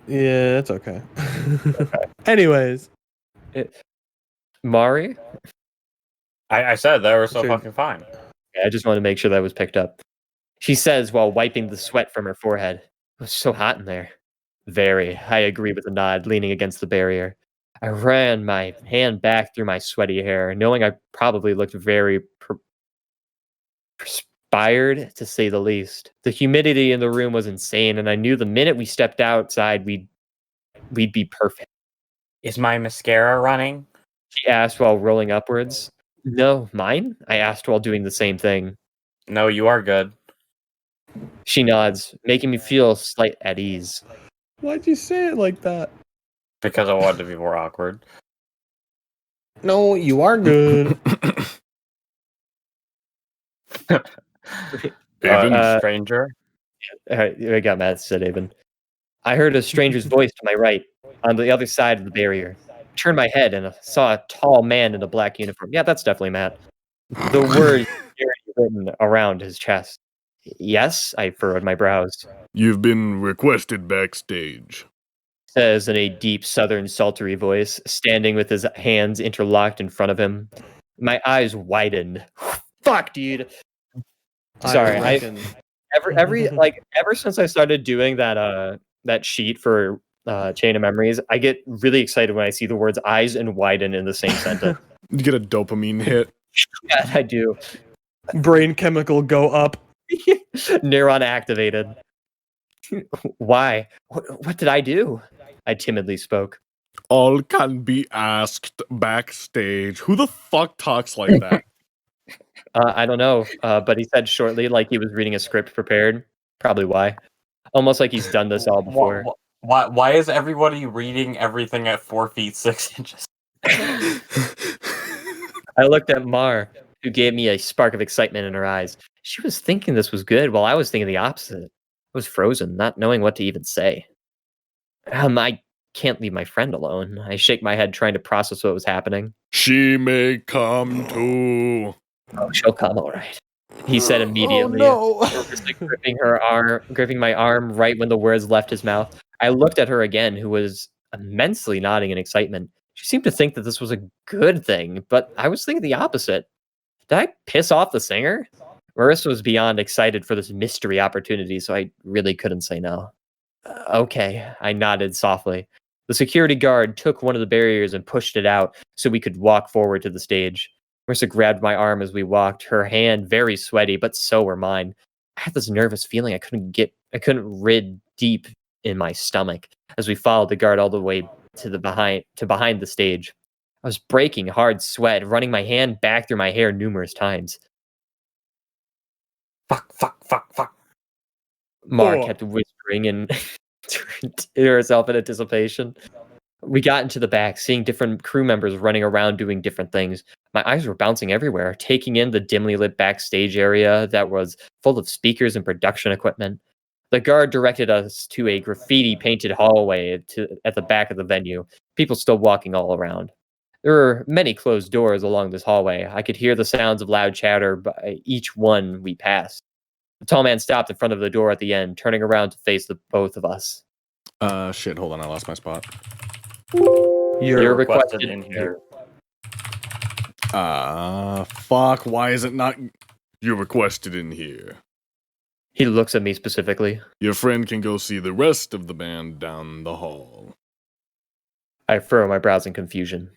Yeah, that's okay. Anyways, Mari? I said they were so Sure. fucking fine. Yeah, I just wanted to make sure that was picked up. She says while wiping the sweat from her forehead. It was so hot in there. Very. I agree with a nod, leaning against the barrier. I ran my hand back through my sweaty hair, knowing I probably looked very perspired, to say the least. The humidity in the room was insane, and I knew the minute we stepped outside, we'd be perfect. Is my mascara running? She asked while rolling upwards. No, mine? I asked while doing the same thing. No, you are good. She nods, making me feel slight at ease. Why'd you say it like that? Because I wanted to be more awkward. No, you are good. Stranger. I got mad, said Avon. I heard a stranger's voice to my right, on the other side of the barrier. I turned my head and saw a tall man in a black uniform. Yeah, that's definitely Matt. The words written around his chest. Yes, I furrowed my brows. You've been requested backstage. Says in a deep southern sultry voice, standing with his hands interlocked in front of him. My eyes widened. Fuck, dude. Sorry, ever since I started doing that sheet for Chain of Memories, I get really excited when I see the words eyes and widen in the same sentence. You get a dopamine hit. Yeah, I do. Brain chemical go up. Neuron activated. Why? What did I do? I timidly spoke. All can be asked backstage. Who the fuck talks like that? I don't know, but he said shortly, like he was reading a script prepared. Probably why. Almost like he's done this all before. Why is everybody reading everything at 4 feet 6 inches? I looked at Mar, who gave me a spark of excitement in her eyes. She was thinking this was good, while I was thinking the opposite. I was frozen, not knowing what to even say. I can't leave my friend alone. I shake my head, trying to process what was happening. She may come too. Oh, she'll come, all right. He said immediately, nervously gripping my arm right when the words left his mouth. I looked at her again, who was immensely nodding in excitement. She seemed to think that this was a good thing, but I was thinking the opposite. Did I piss off the singer? Marissa was beyond excited for this mystery opportunity, so I really couldn't say no. Okay, I nodded softly. The security guard took one of the barriers and pushed it out so we could walk forward to the stage. Marissa grabbed my arm as we walked, her hand very sweaty, but so were mine. I had this nervous feeling I couldn't rid deep in my stomach as we followed the guard all the way to behind the stage. I was breaking hard sweat, running my hand back through my hair numerous times. Fuck. Mar kept whispering and to herself in anticipation. We got into the back, seeing different crew members running around doing different things. My eyes were bouncing everywhere, taking in the dimly lit backstage area that was full of speakers and production equipment. The guard directed us to a graffiti-painted hallway at the back of the venue, people still walking all around. There were many closed doors along this hallway. I could hear the sounds of loud chatter by each one we passed. The tall man stopped in front of the door at the end, turning around to face the both of us. Shit, hold on, I lost my spot. You're requested in here. Fuck, why is it not... You're requested in here. He looks at me specifically. Your friend can go see the rest of the band down the hall. I furrow my brows in confusion.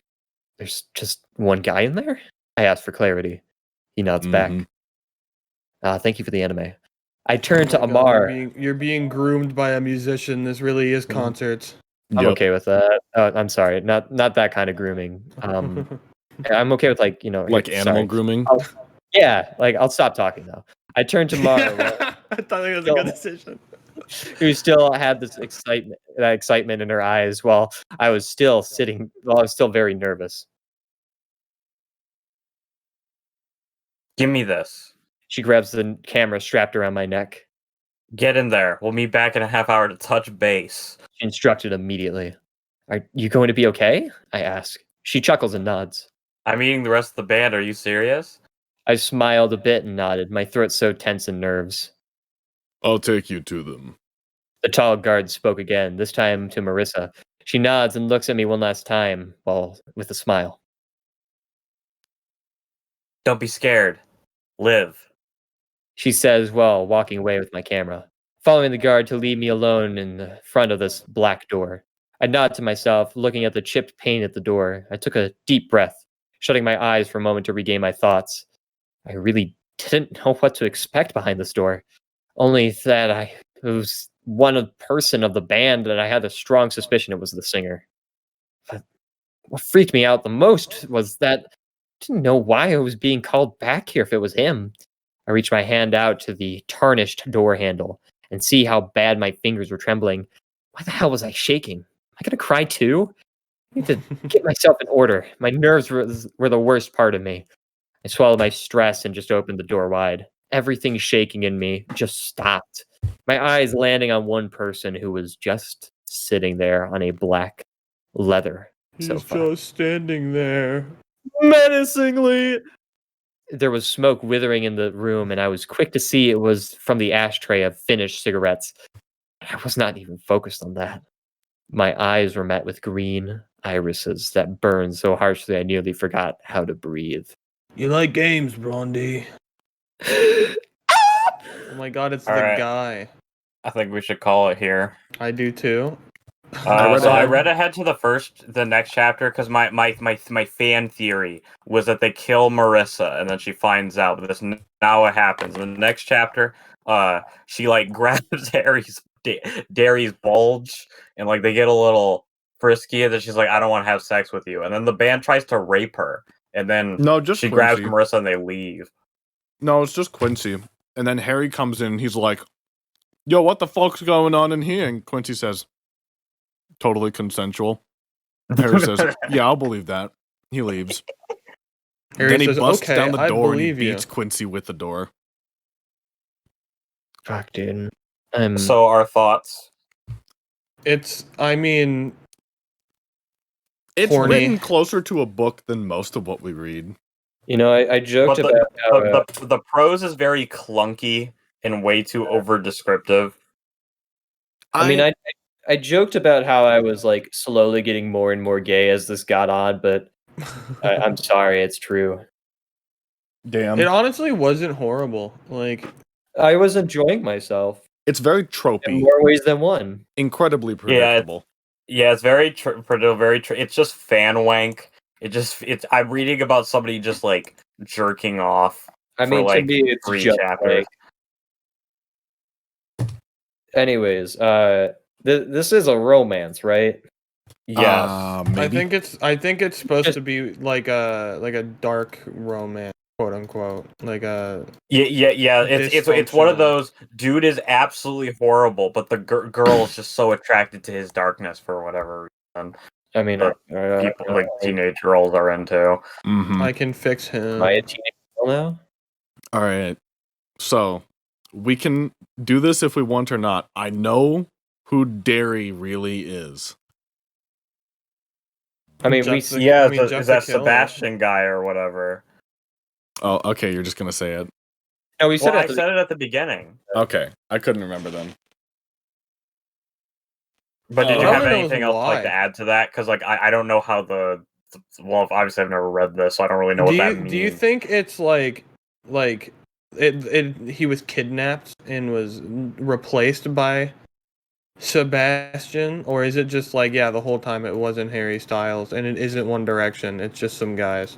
There's just one guy in there? I ask for clarity. He nods back. Thank you for the anime. I turn to Amar. You're being groomed by a musician. This really is concerts. I'm okay with that. I'm sorry, not that kind of grooming. I'm okay with like animal grooming. I'll stop talking now. I turned to Mar. I thought it was a good decision. Who still had this excitement in her eyes while I was still very nervous. Give me this. She grabs the camera strapped around my neck. Get in there. We'll meet back in a half hour to touch base. She instructed immediately. Are you going to be okay? I ask. She chuckles and nods. I'm meeting the rest of the band. Are you serious? I smiled a bit and nodded, my throat so tense in nerves. I'll take you to them. The tall guard spoke again, this time to Marissa. She nods and looks at me one last time, with a smile. Don't be scared. Live. She says while walking away with my camera, following the guard to leave me alone in the front of this black door. I nod to myself, looking at the chipped paint at the door. I took a deep breath, shutting my eyes for a moment to regain my thoughts. I really didn't know what to expect behind this door. Only that it was one person of the band that I had a strong suspicion it was the singer. But what freaked me out the most was that I didn't know why I was being called back here if it was him. I I reached my hand out to the tarnished door handle and see how bad my fingers were trembling. Why the hell was I shaking? Am I gonna cry too? I need to get myself in order. My nerves were the worst part of me. I swallowed my stress and just opened the door wide. Everything shaking in me just stopped. My eyes landing on one person who was just sitting there on a black leather sofa. just standing there. Menacingly! There was smoke withering in the room, and I was quick to see it was from the ashtray of finished cigarettes. I was not even focused on that. My eyes were met with green irises that burned so harshly I nearly forgot how to breathe. You like games, Blondie? Oh my god, it's All the right. guy. I think we should call it here. I do too. I read ahead to the next chapter because my fan theory was that they kill Marissa and then she finds out. But this now what happens in the next chapter? She like grabs Darry's bulge and like they get a little frisky and then she's like, I don't want to have sex with you. And then the band tries to rape her and then she grabs Marissa and they leave. No, it's just Quincy. And then Harry comes in and he's like, yo, what the fuck's going on in here? And Quincy says, totally consensual. Harry says, yeah, I'll believe that. He leaves. Harry then he says, busts okay, down the I door and he believe you. beats Quincy with the door. Fuck, dude. So our thoughts. It's, I mean, It's horny. written closer to a book than most of what we read. You know, I joked But about how... the prose is very clunky and way too over descriptive. I mean, I joked about how I was like slowly getting more and more gay as this got on, but I'm sorry, it's true. Damn. It honestly wasn't horrible. Like, I was enjoying myself It's very in tropey. more ways than one. Incredibly predictable. Yeah, it's very it's just fan wank. I'm reading about somebody just like jerking off. I mean, like, to me, it's 3 just chapters. like... Anyways, this is a romance, right? Yes. Maybe. I think it's supposed to be like a dark romance, quote unquote. Like a Yeah. It's one of Dysfunctional. those dude is absolutely horrible, but the girl is just so attracted to his darkness for whatever reason. I mean, But people like teenage girls are into. Mhm. I can fix him. am I a teenage girl now? All right. So, we can do this if we want or not. I know who Darry really is. I mean, Just the- Yeah, I mean, is just that the killer. Sebastian guy or whatever? Oh, okay, you're just going to say it. No, we said Well, at I the said it at the beginning. Okay, I couldn't remember then. But did you Nobody have knows anything else like why. to add to that? Because like I don't know how well, obviously I've never read this, so I don't really know what that means. Do you think it's like he was kidnapped and was replaced by Sebastian, or is it just like, yeah, the whole time it wasn't Harry Styles and it isn't One Direction, it's just some guys?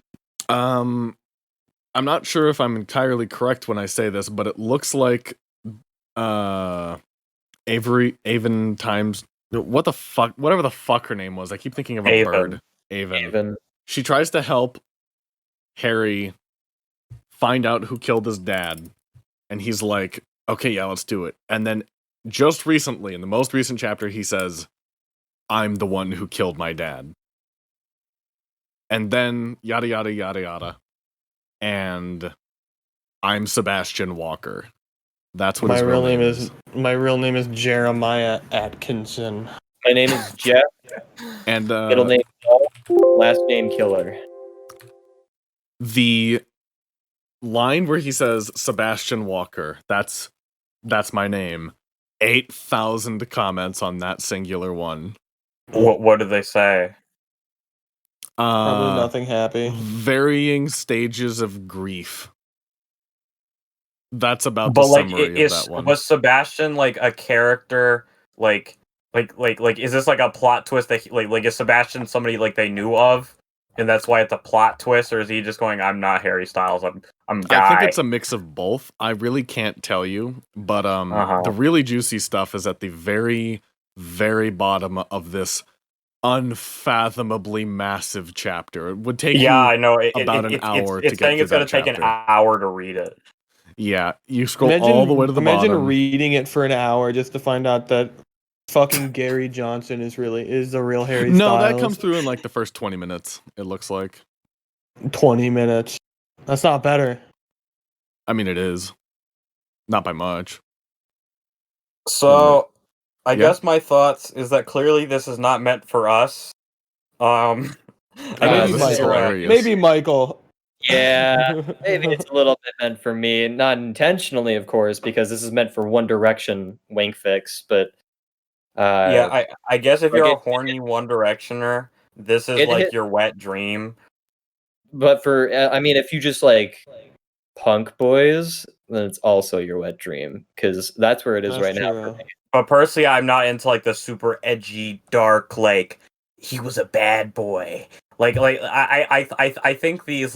I'm not sure if I'm entirely correct when I say this, but it looks like Avon times what the fuck, whatever the fuck her name was. I keep thinking of a Avon. bird. Avon. Even She tries to help Harry find out who killed his dad, and he's like, okay, yeah, let's do it. And then just recently, in the most recent chapter, he says, I'm the one who killed my dad. And then yada yada yada yada. And I'm Sebastian Walker. That's what My his real name is Jeremiah Atkinson. my name is Jeff. And Middle name Paul, last name Killer. the line where he says Sebastian Walker, that's my name. 8,000 comments on that singular one. What did they say? Probably nothing happy. Varying stages of grief. That's about But the like, summary of that one. was Sebastian like a character? Like, is this like a plot twist that like is Sebastian somebody like they knew of, and that's why it's a plot twist, or is he just going, I'm not Harry Styles, I'm Guy? I think it's a mix of both. I really can't tell you, but the really juicy stuff is at the very, very bottom of this unfathomably massive chapter. It would take I you know about an hour to it's get saying through it's going that to take an chapter. hour to read it. Yeah, you scroll all the way to the imagine bottom. reading it for an hour just to find out that fucking Gary Johnson is the real Harry Styles. No, that comes through in like the first 20 minutes, it looks like. 20 minutes. That's not better. I mean, it is. Not by much. So, I Yeah. guess my thoughts is that clearly this is not meant for us. I Maybe this is Michael. hilarious. Maybe Michael. Yeah, maybe it's a little bit meant for me, not intentionally, of course, because this is meant for One Direction wink fix. But yeah, I guess if like you're a it- horny One Directioner, this is it like hit- your wet dream. but for I mean, if you just like punk boys, then it's also your wet dream because that's where it is right now for me. But personally, I'm not into like the super edgy, dark, like he was a bad boy. I think these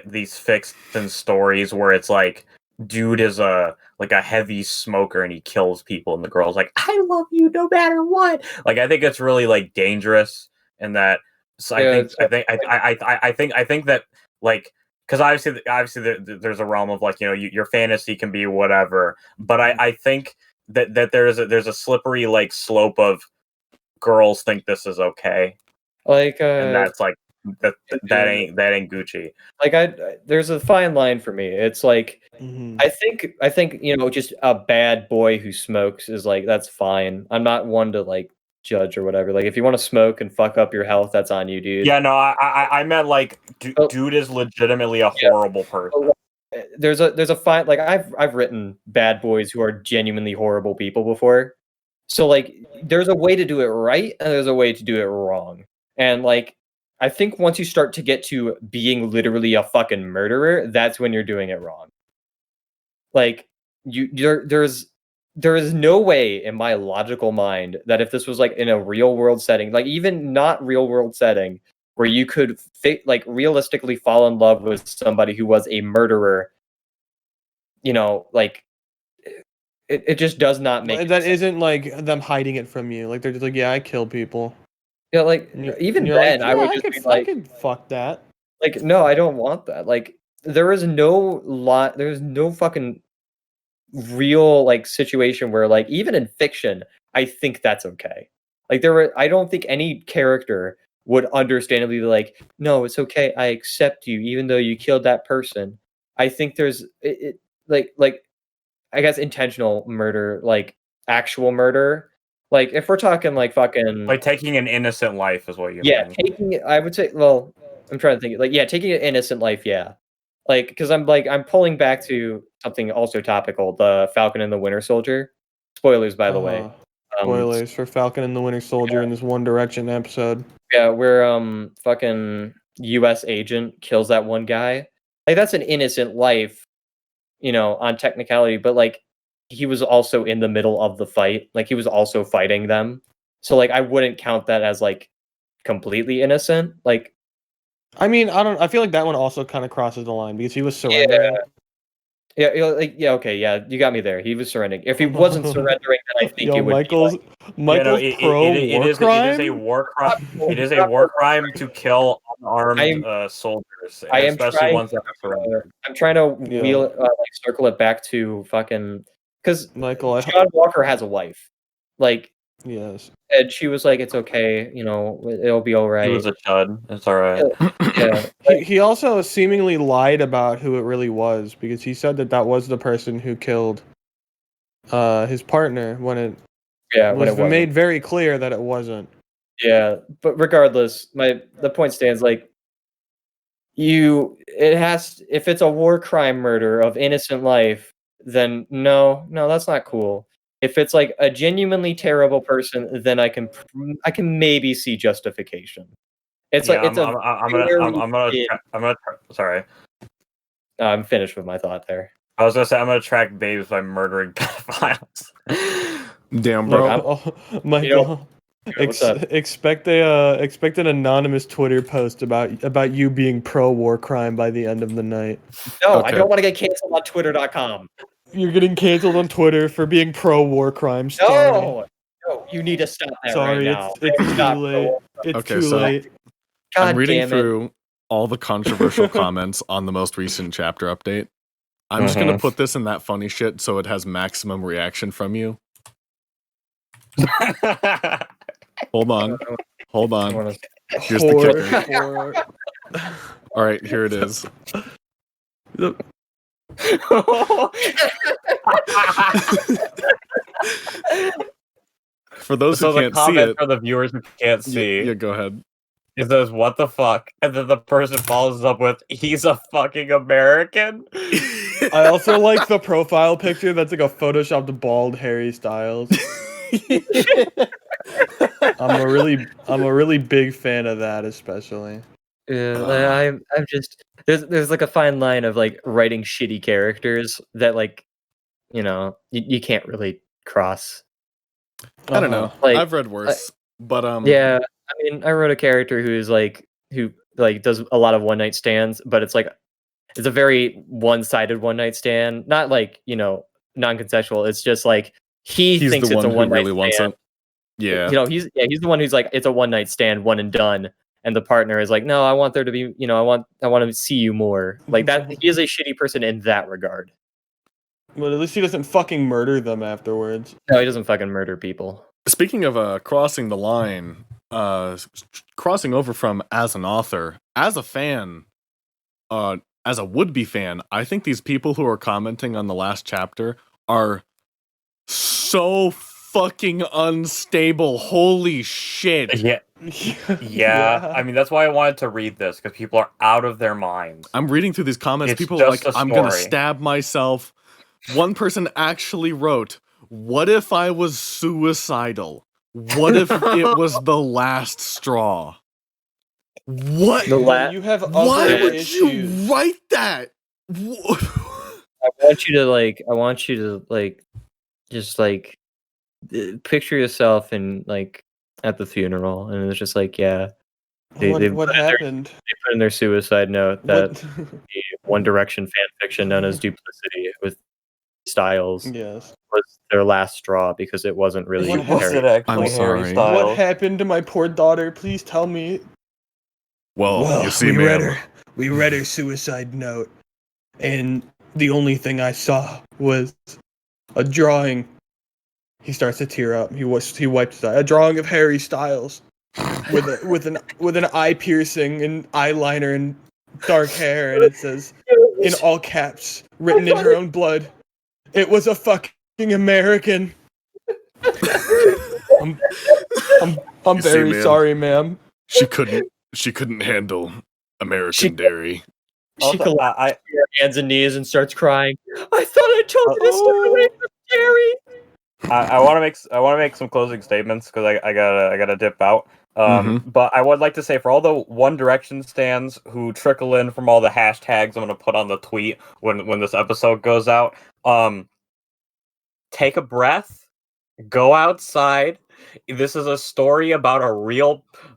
these fiction stories where it's like dude is a heavy smoker and he kills people and the girl's like I love you no matter what. Like I think it's really like dangerous and that. So Yeah, I think that like because obviously there's a realm of like your fantasy can be whatever, but I think that there's a slippery like slope of girls think this is okay. Like And that's like that ain't Gucci. Like there's a fine line for me. It's like Mhm. I think just a bad boy who smokes is like that's fine. I'm not one to like judge or whatever. Like if you want to smoke and fuck up your health, that's on you, dude. Yeah, no, I meant like dude is legitimately a horrible person. There's a fine like I've written bad boys who are genuinely horrible people before. So like there's a way to do it right and there's a way to do it wrong. And like I think once you start to get to being literally a fucking murderer, that's when you're doing it wrong. Like there is no way in my logical mind that if this was like in a real world setting, like even not real world setting, where you could like realistically fall in love with somebody who was a murderer, like it just does not make that sense. isn't like them hiding it from you. Like they're just like, yeah, I kill people. Yeah, like even then, I would just be like, I could fuck that. Like, no, I don't want that. Like, there's no fucking real like situation where like even in fiction, I think that's okay. Like I don't think any character would understandably be like, no, it's okay, I accept you, even though you killed that person. I think there's like I guess intentional murder, like actual murder. Like if we're talking like fucking like taking an innocent life is what you yeah, mean. taking it. I would say. Well, I'm trying to think. Like, yeah, taking an innocent life. Yeah, like because I'm pulling back to something also topical. The Falcon and the Winter Soldier. Spoilers, by the way. Spoilers for Falcon and the Winter Soldier in this One Direction episode. Yeah, where fucking U.S. agent kills that one guy. Like that's an innocent life, on technicality, but like he was also in the middle of the fight. Like he was also fighting them. So like I wouldn't count that as like completely innocent. Like I mean, I feel like that one also kind of crosses the line because he was surrendering. Yeah, okay, yeah, you got me there. He was surrendering. If he wasn't surrendering, then I think it would Michael's be Michael's pro war crime. It is a war crime. It is a war crime to kill unarmed soldiers, especially ones that are surrendered. I'm trying to circle it back to fucking because Michael, John Walker has a wife, like yes, and she was like, "It's okay, it'll be all right." He was a chud. It's all right. Yeah, he also seemingly lied about who it really was because he said that was the person who killed his partner when it was made very clear that it wasn't. Yeah, but regardless, the point stands. Like, if it's a war crime murder of innocent life, then no, that's not cool. If it's like a genuinely terrible person, then I can maybe see justification. It's yeah, like it's sorry. I'm finished with my thought there. I was gonna say I'm gonna track babes by murdering pedophiles. Damn, bro. Look, Michael, expect an anonymous Twitter post about you being pro war crime by the end of the night. No, okay. I don't want to get canceled on Twitter.com. You're getting canceled on Twitter for being pro war crime. No, you need to stop that right now. It's too late. It's too late. I'm reading through all the controversial comments on the most recent chapter update. I'm just gonna put this in that funny shit so it has maximum reaction from you. Hold on. Here's the kicker. All right, here it is. For those who can't see it, for the viewers who can't see, yeah, go ahead. It says, "What the fuck?" And then the person follows up with, "He's a fucking American." I also like the profile picture. That's like a photoshopped bald Harry Styles. I'm a really big fan of that, especially. Yeah, I'm just there's like a fine line of like writing shitty characters that like you can't really cross. I don't know. Like, I've read worse, but yeah, I mean, I wrote a character who does a lot of one night stands, but it's a very one-sided one night stand, not like non-consensual. It's just like he's thinks it's a one night really stand. Yeah, he's the one who's like it's a one night stand, one and done, and the partner is like, no, I want there to be, I want to see you more. Like that, he is a shitty person in that regard. But at least he doesn't fucking murder them afterwards. No, he doesn't fucking murder people. Speaking of crossing the line, crossing over from as an author, as a fan, as a would-be fan, I think these people who are commenting on the last chapter are so fucking unstable. Holy shit. Yeah. I mean, that's why I wanted to read this, because people are out of their minds. I'm reading through these comments. It's people are like, just a I'm gonna story. stab myself. One person actually wrote, "What if I was suicidal? What if it was the last straw?" What? You have other Why would issues. you write that? I want you to just picture yourself in at the funeral, and it's just like, yeah. What happened? They put in their suicide note that the One Direction fan fiction known as Duplicity with Styles Yes. was their last straw because it wasn't really What was Harry. it actually I'm Harry sorry. Styles? What happened to my poor daughter? Please tell me. Well, you see, we man. read her suicide note, and the only thing I saw was A drawing. He starts to tear up. He wipes his eye. A drawing of Harry Styles with an eye piercing and eyeliner and dark hair, and it says in all caps, written in her own blood, "It was a fucking American." I'm You see, very man. sorry, ma'am. She couldn't handle American Dairy. She collapses to her hands and knees and starts crying. I thought I told you to stay away from Darry. I want to make some closing statements because I gotta dip out. But I would like to say, for all the One Direction stans who trickle in from all the hashtags I'm gonna put on the tweet when this episode goes out, take a breath, go outside. This is a story about he's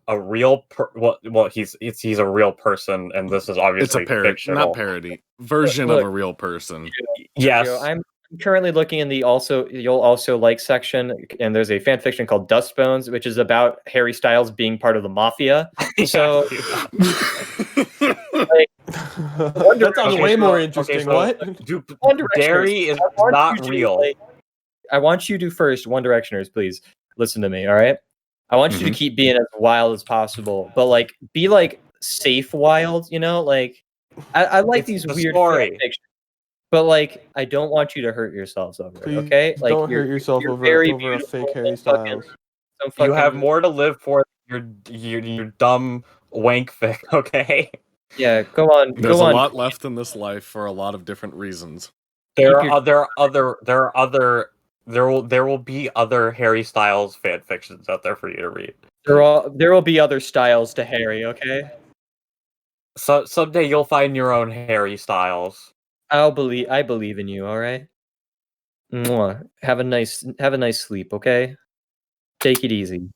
a real person, and this is obviously It's a fictional. not parody version of a real person. Yes. I'm currently looking in the you'll also like section, and there's a fan fiction called Dust Bones, which is about Harry Styles being part of the mafia. So That sounds way more interesting. What? Darry is not real. I want you to first, One Directioners, please listen to me. All right. I want you to keep being as wild as possible, but be safe wild. I like these weird fan fiction. But I don't want you to hurt yourselves over it, okay? Don't hurt yourself over a fake Harry Styles. You have more to live for. Your dumb wank fic, okay? Yeah, go on. There's a lot left in this life for a lot of different reasons. There will be other Harry Styles fan fictions out there for you to read. There will be other styles to Harry, okay? So someday you'll find your own Harry Styles. I believe in you, all right? Mwah. Have a nice sleep, okay? Take it easy.